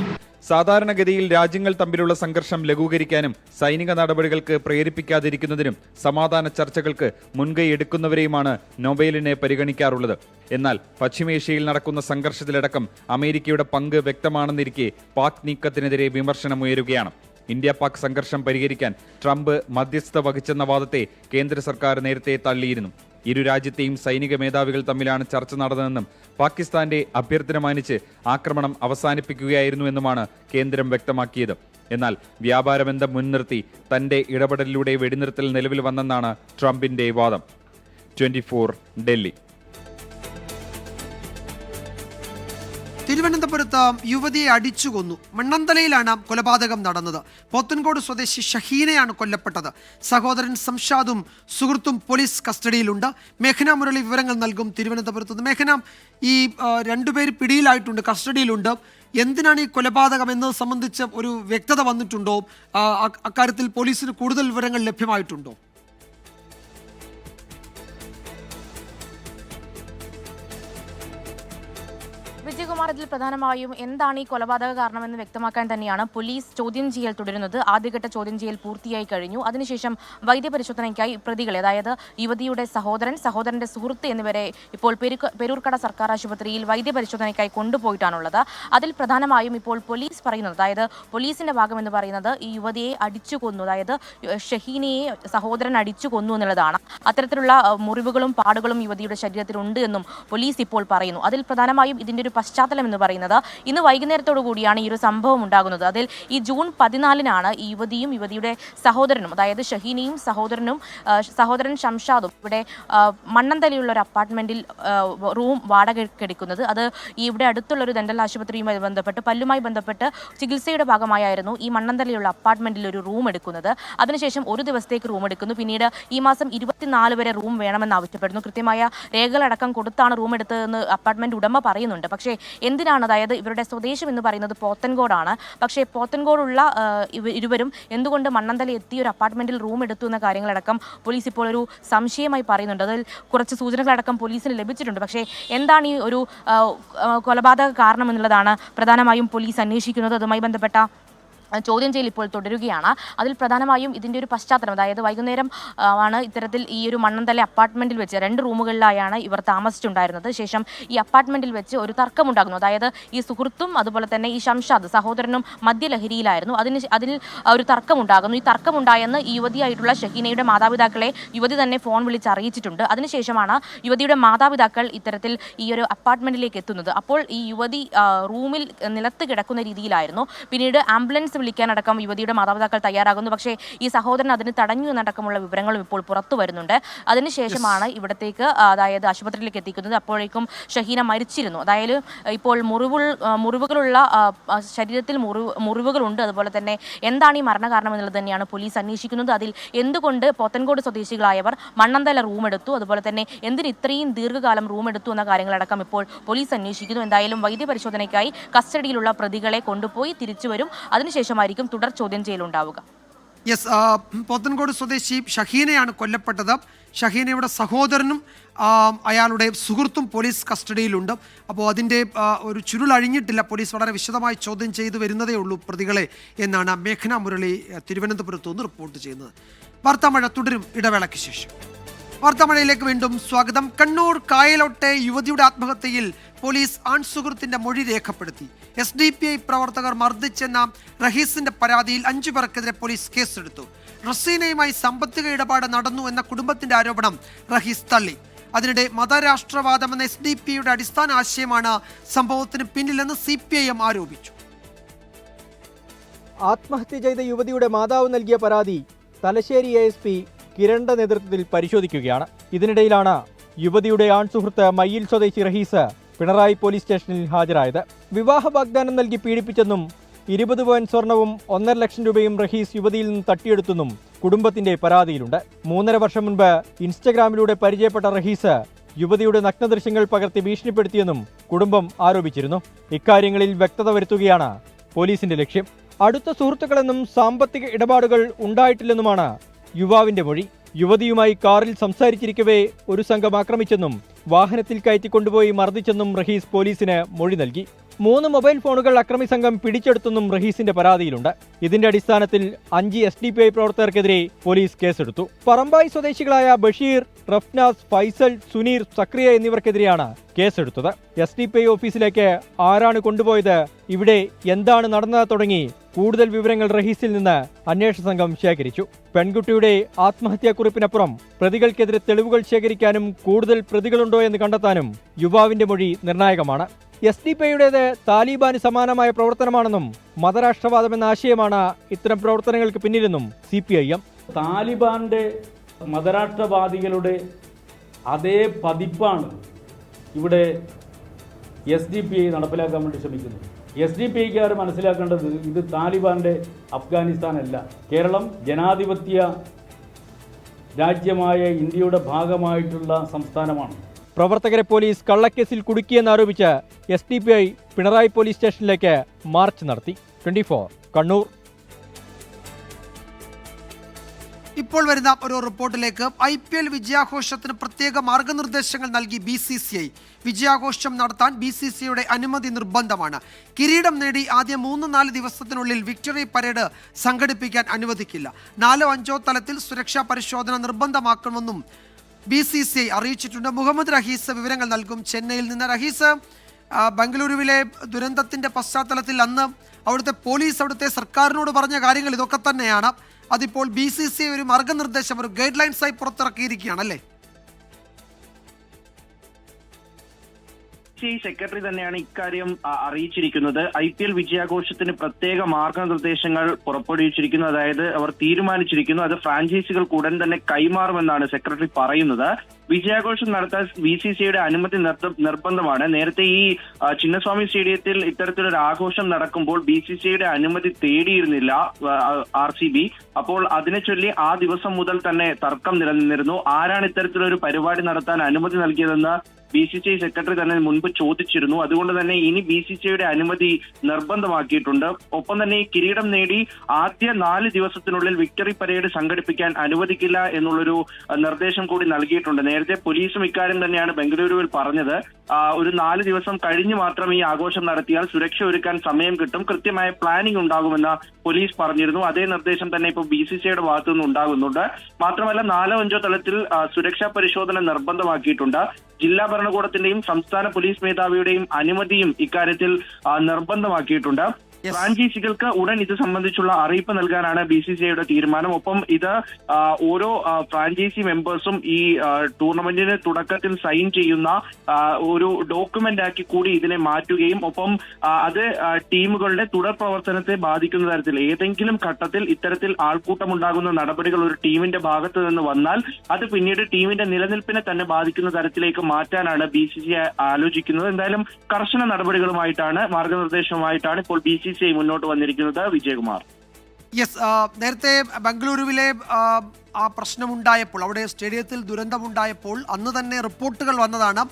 സാധാരണഗതിയിൽ രാജ്യങ്ങൾ തമ്മിലുള്ള സംഘർഷം ലഘൂകരിക്കാനും സൈനിക നടപടികൾക്ക് പ്രേരിപ്പിക്കാതിരിക്കുന്നതിനും സമാധാന ചർച്ചകൾക്ക് മുൻകൈ എടുക്കുന്നവരെയുമാണ് നൊബേലിനെ പരിഗണിക്കാറുള്ളത്. എന്നാൽ പശ്ചിമേഷ്യയിൽ നടക്കുന്ന സംഘർഷത്തിലടക്കം അമേരിക്കയുടെ പങ്ക് വ്യക്തമാണെന്നിരിക്കെ പാക് നീക്കത്തിനെതിരെ വിമർശനമുയരുകയാണ്. ഇന്ത്യ പാക് സംഘർഷം പരിഹരിക്കാൻ ട്രംപ് മധ്യസ്ഥത വഹിച്ചെന്ന വാദത്തെ കേന്ദ്ര സർക്കാർ നേരത്തെ തള്ളിയിരുന്നു. ഇരു രാജ്യത്തെയും സൈനിക മേധാവികൾ തമ്മിലാണ് ചർച്ച നടന്നതെന്നും പാകിസ്ഥാന്റെ അഭ്യർത്ഥന മാനിച്ച് ആക്രമണം അവസാനിപ്പിക്കുകയായിരുന്നു എന്നുമാണ് കേന്ദ്രം വ്യക്തമാക്കിയത്. എന്നാൽ വ്യാപാരബന്ധം മുൻനിർത്തി തന്റെ ഇടപെടലിലൂടെ വെടിനിർത്തൽ നിലവിൽ വന്നെന്നാണ് ട്രംപിന്റെ വാദം. 24, ഡൽഹി. തിരുവനന്തപുരത്ത് യുവതിയെ അടിച്ചുകൊന്നു. മണ്ണന്തലയിലാണ് കൊലപാതകം നടന്നത്. പോത്തൻകോട് സ്വദേശി ഷഹീനയാണ് കൊല്ലപ്പെട്ടത്. സഹോദരൻ സംഷാദും സുഹൃത്തും പോലീസ് കസ്റ്റഡിയിലുണ്ട്. മേഘന മുരളി വിവരങ്ങൾ നൽകും തിരുവനന്തപുരത്ത് നിന്ന്. മേഘന, ഈ രണ്ടുപേർ പിടിയിലായിട്ടുണ്ട്, കസ്റ്റഡിയിലുണ്ട്. എന്തിനാണ് ഈ കൊലപാതകം എന്നത് സംബന്ധിച്ച് ഒരു വ്യക്തത വന്നിട്ടുണ്ടോ? അക്കാര്യത്തിൽ പോലീസിന് കൂടുതൽ വിവരങ്ങൾ ലഭ്യമായിട്ടുണ്ടോ? വിജയകുമാർ, ഇതിൽ പ്രധാനമായും എന്താണ് ഈ കൊലപാതക കാരണമെന്ന് വ്യക്തമാക്കാൻ തന്നെയാണ് പോലീസ് ചോദ്യം ചെയ്യൽ തുടരുന്നത്. ആദ്യഘട്ട ചോദ്യം ചെയ്യൽ പൂർത്തിയായി കഴിഞ്ഞു. അതിനുശേഷം വൈദ്യപരിശോധനയ്ക്കായി പ്രതികളെ, അതായത് യുവതിയുടെ സഹോദരന്റെ സുഹൃത്ത് എന്നിവരെ ഇപ്പോൾ പെരൂർക്കട സർക്കാർ ആശുപത്രിയിൽ വൈദ്യപരിശോധനയ്ക്കായി കൊണ്ടുപോയിട്ടാണുള്ളത്. അതിൽ പ്രധാനമായും ഇപ്പോൾ പോലീസ് പറയുന്നത്, അതായത് പോലീസിന്റെ ഭാഗം എന്ന് പറയുന്നത് ഈ യുവതിയെ അടിച്ചു കൊന്നു, അതായത് ഷഹീനയെ സഹോദരൻ അടിച്ചു കൊന്നു എന്നുള്ളതാണ്. അത്തരത്തിലുള്ള മുറിവുകളും പാടുകളും യുവതിയുടെ ശരീരത്തിലുണ്ട് എന്നും പോലീസ് ഇപ്പോൾ പറയുന്നു. അതിൽ പ്രധാനമായും ഇതിന്റെ ഒരു പശ്ചാത്തലം എന്ന് പറയുന്നത് ഇന്ന് വൈകുന്നേരത്തോടു കൂടിയാണ് ഈ ഒരു സംഭവം ഉണ്ടാകുന്നത്. അതിൽ ഈ ജൂൺ 14 ഈ യുവതിയും യുവതിയുടെ സഹോദരനും, അതായത് ഷഹീനയും സഹോദരൻ ഷംഷാദും ഇവിടെ മണ്ണന്തലയുള്ള ഒരു അപ്പാർട്ട്മെന്റിൽ റൂം വാടകയ്ക്കെടുക്കുന്നത്. അത് ഇവിടെ അടുത്തുള്ള ഒരു ഡെന്റൽ ആശുപത്രിയുമായി ബന്ധപ്പെട്ട്, പല്ലുമായി ബന്ധപ്പെട്ട് ചികിത്സയുടെ ഭാഗമായിരുന്നു ഈ മണ്ണന്തലയുള്ള അപ്പാർട്ട്മെന്റിൽ ഒരു റൂം എടുക്കുന്നത്. അതിനുശേഷം ഒരു ദിവസത്തേക്ക് റൂം എടുക്കുന്നു. പിന്നീട് ഈ മാസം 24 വരെ റൂം വേണമെന്ന് ആവശ്യപ്പെടുന്നു. കൃത്യമായ രേഖകളടക്കം കൊടുത്താണ് റൂം എടുത്തതെന്ന് അപ്പാർട്ട്മെന്റ് ഉടമ പറയുന്നുണ്ട്. പക്ഷേ എന്തിനാണ്, അതായത് ഇവരുടെ സ്വദേശം എന്ന് പറയുന്നത് പോത്തൻകോടാണ്. പക്ഷേ പോത്തൻകോടുള്ള ഇരുവരും എന്തുകൊണ്ട് മണ്ണന്തല എത്തി ഒരു അപ്പാർട്ട്മെന്റിൽ റൂം എടുത്തു എന്ന കാര്യങ്ങളടക്കം പോലീസ് ഇപ്പോൾ ഒരു സംശയമായി പറയുന്നുണ്ട്. അതിൽ കുറച്ച് സൂചനകളടക്കം പോലീസിന് ലഭിച്ചിട്ടുണ്ട്. പക്ഷേ എന്താണ് ഈ ഒരു കൊലപാതക കാരണം എന്നുള്ളതാണ് പ്രധാനമായും പോലീസ് അന്വേഷിക്കുന്നത്. അതുമായി ബന്ധപ്പെട്ട ചോദ്യം ചെയ്യൽ ഇപ്പോൾ തുടരുകയാണ്. അതിൽ പ്രധാനമായും ഇതിൻ്റെ ഒരു പശ്ചാത്തലം, അതായത് വൈകുന്നേരം ആണ് ഇത്തരത്തിൽ ഈ ഒരു മണ്ണന്തല അപ്പാർട്ട്മെന്റിൽ വെച്ച് 2 റൂമുകളിലായാണ് ഇവർ താമസിച്ചിട്ടുണ്ടായിരുന്നത്. ശേഷം ഈ അപ്പാർട്ട്മെന്റിൽ വെച്ച് ഒരു തർക്കമുണ്ടാകുന്നു. അതായത് ഈ സുഹൃത്തും അതുപോലെ തന്നെ ഈ ഷംഷാദ് സഹോദരനും മദ്യലഹരിയിലായിരുന്നു. അതിൽ ഒരു തർക്കമുണ്ടാകുന്നു. ഈ തർക്കമുണ്ടായെന്ന് ഈ യുവതിയായിട്ടുള്ള ഷഹീനയുടെ മാതാപിതാക്കളെ യുവതി തന്നെ ഫോൺ വിളിച്ച് അറിയിച്ചിട്ടുണ്ട്. അതിനുശേഷമാണ് യുവതിയുടെ മാതാപിതാക്കൾ ഇത്തരത്തിൽ ഈ ഒരു അപ്പാർട്ട്മെന്റിലേക്ക് എത്തുന്നത്. അപ്പോൾ ഈ യുവതി റൂമിൽ നിലത്ത് കിടക്കുന്ന രീതിയിലായിരുന്നു. പിന്നീട് ആംബുലൻസ് വിളിക്കാനടക്കം യുവതിയുടെ മാതാപിതാക്കൾ തയ്യാറാകുന്നു. പക്ഷേ ഈ സഹോദരൻ അതിന് തടഞ്ഞു എന്നടക്കമുള്ള വിവരങ്ങളും ഇപ്പോൾ പുറത്തു വരുന്നുണ്ട്. അതിനുശേഷമാണ് ഇവിടത്തേക്ക്, അതായത് ആശുപത്രിയിലേക്ക് എത്തിക്കുന്നത്. അപ്പോഴേക്കും ഷഹീന മരിച്ചിരുന്നു. അതായത് ഇപ്പോൾ മുറിവുകളുള്ള ശരീരത്തിൽ മുറിവുകളുണ്ട്. അതുപോലെ തന്നെ എന്താണ് ഈ മരണകാരണം എന്നുള്ളത് തന്നെയാണ് പോലീസ് അന്വേഷിക്കുന്നത്. അതിൽ എന്തുകൊണ്ട് പോത്തൻകോട് സ്വദേശികളായവർ മണ്ണന്തല റൂമെടുത്തു, അതുപോലെ തന്നെ എന്തിന് ഇത്രയും ദീർഘകാലം റൂമെടുത്തു എന്ന കാര്യങ്ങളടക്കം ഇപ്പോൾ പോലീസ് അന്വേഷിക്കുന്നു. എന്തായാലും വൈദ്യപരിശോധനയ്ക്കായി കസ്റ്റഡിയിലുള്ള പ്രതികളെ കൊണ്ടുപോയി തിരിച്ചുവരും. അതിനുശേഷമായിരിക്കും തുടർ ചോദ്യം ചെയ്യലുണ്ടാവുക. യെസ്, പോത്തൻകോട് സ്വദേശി ഷഹീനയാണ് കൊല്ലപ്പെട്ടത്. ഷഹീനയുടെ സഹോദരനും അയാളുടെ സുഹൃത്തും പോലീസ് കസ്റ്റഡിയിലുണ്ട്. അപ്പോൾ അതിൻ്റെ ഒരു ചുരുളഴിഞ്ഞിട്ടില്ല. പോലീസ് വളരെ വിശദമായി ചോദ്യം ചെയ്തു വരുന്നതേ ഉള്ളൂ പ്രതികളെ എന്നാണ് മേഘന മുരളി തിരുവനന്തപുരത്തു നിന്ന് റിപ്പോർട്ട് ചെയ്യുന്നത്. വാർത്താമഴ തുടരും ഇടവേളയ്ക്ക് ശേഷം. വാർത്താമഴയിലേക്ക് വീണ്ടും സ്വാഗതം. കണ്ണൂർ കായലോട്ടെ യുവതിയുടെ ആത്മഹത്യയിൽ പോലീസ് ആൺസുഹൃത്തിന്റെ മൊഴി രേഖപ്പെടുത്തി. SDPI പ്രവർത്തകർ മർദ്ദിച്ചെന്ന റഹീസിന്റെ പരാതിയിൽ 5 പേർക്കെതിരെ പോലീസ് കേസെടുത്തു. റസീനയുമായി സാമ്പത്തിക ഇടപാട് നടന്നു എന്ന കുടുംബത്തിന്റെ ആരോപണം റഹീസ് തള്ളി. അതിനിടെ മതരാഷ്ട്രവാദം എന്ന SDPIയുടെ അടിസ്ഥാന ആശയമാണ് സംഭവത്തിന് പിന്നിലെന്ന് CPIM ആരോപിച്ചു. ആത്മഹത്യ ചെയ്ത യുവതിയുടെ മാതാവ് നൽകിയ പരാതി തലശ്ശേരി ASP കിരണിന്റെ നേതൃത്വത്തിൽ പരിശോധിക്കുകയാണ്. ഇതിനിടയിലാണ് യുവതിയുടെ ആൺസുഹൃത്ത് മയ്യിൽ സ്വദേശി റഹീസ് പിണറായി പോലീസ് സ്റ്റേഷനിൽ ഹാജരായത്. വിവാഹ വാഗ്ദാനം നൽകി പീഡിപ്പിച്ചെന്നും 20 പവൻ സ്വർണവും 1.5 ലക്ഷം രൂപയും റഹീസ് യുവതിയിൽ നിന്ന് തട്ടിയെടുത്തെന്നും കുടുംബത്തിന്റെ പരാതിയിലുണ്ട്. 3.5 വർഷം മുൻപ് ഇൻസ്റ്റഗ്രാമിലൂടെ പരിചയപ്പെട്ട റഹീസ് യുവതിയുടെ നഗ്നദൃശ്യങ്ങൾ പകർത്തി ഭീഷണിപ്പെടുത്തിയെന്നും കുടുംബം ആരോപിച്ചിരുന്നു. ഇക്കാര്യങ്ങളിൽ വ്യക്തത വരുത്തുകയാണ് പോലീസിന്റെ ലക്ഷ്യം. അടുത്ത സുഹൃത്തുക്കളെന്നും സാമ്പത്തിക ഇടപാടുകൾ ഉണ്ടായിട്ടില്ലെന്നുമാണ് യുവാവിന്റെ മൊഴി. യുവതിയുമായി കാറിൽ സംസാരിച്ചിരിക്കവേ ഒരു സംഘം ആക്രമിച്ചെന്നും വാഹനത്തിൽ കയറ്റിക്കൊണ്ടുപോയി മർദ്ദിച്ചെന്നും റഹീസ് പോലീസിന് മൊഴി നൽകി. 3 മൊബൈൽ ഫോണുകൾ അക്രമി സംഘം പിടിച്ചെടുത്തെന്നും റഹീസിന്റെ പരാതിയിലുണ്ട്. ഇതിന്റെ അടിസ്ഥാനത്തിൽ 5 SDPI പ്രവർത്തകർക്കെതിരെ പോലീസ് കേസെടുത്തു. പറമ്പായി സ്വദേശികളായ ബഷീർ, റഫ്നാസ്, ഫൈസൽ, സുനീർ, സക്രിയ എന്നിവർക്കെതിരെയാണ് കേസെടുത്തത്. SDPI ഓഫീസിലേക്ക് ആരാണ് കൊണ്ടുപോയത്, ഇവിടെ എന്താണ് നടന്നത് തുടങ്ങി കൂടുതൽ വിവരങ്ങൾ റഹീസിൽ നിന്ന് അന്വേഷണ സംഘം ശേഖരിച്ചു. പെൺകുട്ടിയുടെ ആത്മഹത്യാക്കുറിപ്പിനപ്പുറം പ്രതികൾക്കെതിരെ തെളിവുകൾ ശേഖരിക്കാനും കൂടുതൽ പ്രതികളുണ്ടോ എന്ന് കണ്ടെത്താനും യുവാവിന്റെ മൊഴി നിർണായകമാണ്. SDPIയുടേത് താലിബാന് സമാനമായ പ്രവർത്തനമാണെന്നും മതരാഷ്ട്രവാദമെന്ന ആശയമാണ് ഇത്തരം പ്രവർത്തനങ്ങൾക്ക് പിന്നിലെന്നും CPIM. താലിബാന്റെ മതരാഷ്ട്രവാദികളുടെ അതേ പതിപ്പാണ് ഇവിടെ SDPI നടപ്പിലാക്കാൻ വേണ്ടി ശ്രമിക്കുന്നത്. SDPIക്കാർ മനസ്സിലാക്കേണ്ടത് ഇത് താലിബാന്റെ അഫ്ഗാനിസ്ഥാനല്ല. കേരളം ജനാധിപത്യ രാജ്യമായ ഇന്ത്യയുടെ ഭാഗമായിട്ടുള്ള സംസ്ഥാനമാണ്. പ്രവർത്തകരെ പോലീസ് കള്ളക്കേസിൽ കുടുക്കിയെന്നാരോപിച്ച് SDPI പിണറായി പോലീസ് സ്റ്റേഷനിലേക്ക് മാർച്ച് നടത്തി. 24 കണ്ണൂർ. ഇപ്പോൾ വരുന്ന ഒരു റിപ്പോർട്ടിലേക്ക്. IPL വിജയാഘോഷത്തിന് പ്രത്യേക മാർഗനിർദ്ദേശങ്ങൾ നൽകി BCCI. വിജയാഘോഷം നടത്താൻ BCCIയുടെ അനുമതി നിർബന്ധമാണ്. കിരീടം നേടി ആദ്യ 3-4 ദിവസത്തിനുള്ളിൽ വിക്ടറി പരേഡ് സംഘടിപ്പിക്കാൻ അനുവദിക്കില്ല. 4-5 തലത്തിൽ സുരക്ഷാ പരിശോധന നിർബന്ധമാക്കുമെന്നും BCCI അറിയിച്ചിട്ടുണ്ട്. മുഹമ്മദ് റഹീസ് വിവരങ്ങൾ നൽകും ചെന്നൈയിൽ നിന്ന്. റഹീസ്, ബംഗളൂരുവിലെ ദുരന്തത്തിന്റെ പശ്ചാത്തലത്തിൽ അന്ന് അവിടുത്തെ പോലീസ് അവിടുത്തെ സർക്കാരിനോട് പറഞ്ഞ കാര്യങ്ങൾ ഇതൊക്കെ തന്നെയാണ്. അതിപ്പോൾ BCCI ഒരു മാർഗനിർദ്ദേശം, ഒരു ഗൈഡ് ലൈൻസായി പുറത്തിറക്കിയിരിക്കുകയാണല്ലേ? സെക്രട്ടറി തന്നെയാണ് ഇക്കാര്യം അറിയിച്ചിരിക്കുന്നത്. IPL വിജയാഘോഷത്തിന് പ്രത്യേക മാർഗനിർദ്ദേശങ്ങൾ പുറപ്പെടുവിച്ചിരിക്കുന്നു. അതായത് അവർ തീരുമാനിച്ചിരിക്കുന്നു, അത് ഫ്രാഞ്ചൈസികൾക്ക് ഉടൻ തന്നെ കൈമാറുമെന്നാണ് സെക്രട്ടറി പറയുന്നത്. വിജയാഘോഷം നടത്താൻ BCCIയുടെ അനുമതി നിർബന്ധമാണ്. നേരത്തെ ഈ ചിന്നസ്വാമി സ്റ്റേഡിയത്തിൽ ഇത്തരത്തിലൊരു ആഘോഷം നടക്കുമ്പോൾ BCCIയുടെ അനുമതി തേടിയിരുന്നില്ല RCB. അപ്പോൾ അതിനെ ചൊല്ലി ആ ദിവസം മുതൽ തന്നെ തർക്കം നിലനിന്നിരുന്നു. ആരാണ് ഇത്തരത്തിലൊരു പരിപാടി നടത്താൻ അനുമതി നൽകിയതെന്ന് BCCI സെക്രട്ടറി തന്നെ മുൻപ് ചോദിച്ചിരുന്നു. അതുകൊണ്ട് തന്നെ ഇനി BCCIയുടെ അനുമതി നിർബന്ധമാക്കിയിട്ടുണ്ട്. ഒപ്പം തന്നെ ഈ കിരീടം നേടി ആദ്യ 4 ദിവസത്തിനുള്ളിൽ വിക്ടറി പരേഡ് സംഘടിപ്പിക്കാൻ അനുവദിക്കില്ല എന്നുള്ളൊരു നിർദ്ദേശം കൂടി നൽകിയിട്ടുണ്ട്. നേരത്തെ പോലീസും ഇക്കാര്യം തന്നെയാണ് ബംഗളൂരുവിൽ പറഞ്ഞത്. ഒരു 4 ദിവസം കഴിഞ്ഞ് മാത്രം ഈ ആഘോഷം നടത്തിയാൽ സുരക്ഷ ഒരുക്കാൻ സമയം കിട്ടും, കൃത്യമായ പ്ലാനിംഗ് ഉണ്ടാകുമെന്ന് പോലീസ് പറഞ്ഞിരുന്നു. അതേ നിർദ്ദേശം തന്നെ ഇപ്പോൾ BCCIയുടെ ഭാഗത്തു നിന്ന് ഉണ്ടാകുന്നുണ്ട്. മാത്രമല്ല 4-5 തലത്തിൽ സുരക്ഷാ പരിശോധന നിർബന്ധമാക്കിയിട്ടുണ്ട്. ജില്ലാ ഭരണകൂടത്തിന്റെയും സംസ്ഥാന പോലീസ് മേധാവിയുടെയും അനുമതിയും ഇക്കാര്യത്തിൽ നിർബന്ധമാക്കിയിട്ടുണ്ട്. ഫ്രാഞ്ചൈസികൾക്ക് ഉടൻ ഇത് സംബന്ധിച്ചുള്ള അറിയിപ്പ് നൽകാനാണ് BCCIയുടെ തീരുമാനം. ഒപ്പം ഇത് ഓരോ ഫ്രാഞ്ചൈസി മെമ്പേഴ്സും ഈ ടൂർണമെന്റിന് തുടക്കത്തിൽ സൈൻ ചെയ്യുന്ന ഒരു ഡോക്യുമെന്റ് ആക്കി കൂടി ഇതിനെ മാറ്റുകയും ഒപ്പം അത് ടീമുകളുടെ തുടർ പ്രവർത്തനത്തെ ബാധിക്കുന്ന തരത്തിൽ ഏതെങ്കിലും ഘട്ടത്തിൽ ഇത്തരത്തിൽ ആൾക്കൂട്ടമുണ്ടാകുന്ന നടപടികൾ ഒരു ടീമിന്റെ ഭാഗത്ത് നിന്ന് വന്നാൽ അത് പിന്നീട് ടീമിന്റെ നിലനിൽപ്പിനെ തന്നെ ബാധിക്കുന്ന തരത്തിലേക്ക് മാറ്റാനാണ് BCCI ആലോചിക്കുന്നത്. എന്തായാലും കർശന നടപടികളുമായിട്ടാണ് മാർഗനിർദ്ദേശവുമായിട്ടാണ് ഇപ്പോൾ BCCI മുന്നോട്ട് വന്നിരിക്കുന്നത്. വിജയകുമാർ. യെസ്, നേരത്തെ ബംഗളൂരുവിലെ ആ പ്രശ്നമുണ്ടായപ്പോൾ, അവിടെ സ്റ്റേഡിയത്തിൽ ദുരന്തമുണ്ടായപ്പോൾ അന്ന് തന്നെ റിപ്പോർട്ടുകൾ വന്നതാണ്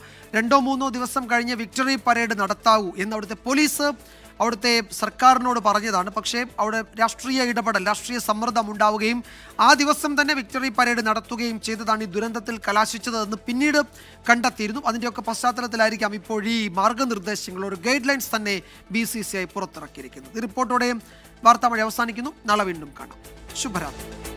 2-3 ദിവസം കഴിഞ്ഞ് വിക്ടറി പരേഡ് നടത്താവൂ എന്ന് അവിടുത്തെ പോലീസ് അവിടുത്തെ സർക്കാരിനോട് പറഞ്ഞതാണ്. പക്ഷേ അവിടെ രാഷ്ട്രീയ ഇടപെടൽ, രാഷ്ട്രീയ സമ്മർദ്ദം ഉണ്ടാവുകയും ആ ദിവസം തന്നെ വിക്ടറി പരേഡ് നടത്തുകയും ചെയ്തതാണ് ഈ ദുരന്തത്തിൽ കലാശിച്ചതെന്ന് പിന്നീട് കണ്ടെത്തിയിരുന്നു. അതിൻ്റെയൊക്കെ പശ്ചാത്തലത്തിലായിരിക്കാം ഇപ്പോൾ ഈ മാർഗനിർദ്ദേശങ്ങൾ, ഒരു ഗൈഡ് ലൈൻസ് തന്നെ BCCI പുറത്തിറക്കിയിരിക്കുന്നത്. ഈ റിപ്പോർട്ടോടെ വാർത്താമഴ അവസാനിക്കുന്നു. നാളെ വീണ്ടും കാണാം. ശുഭരാത്രി.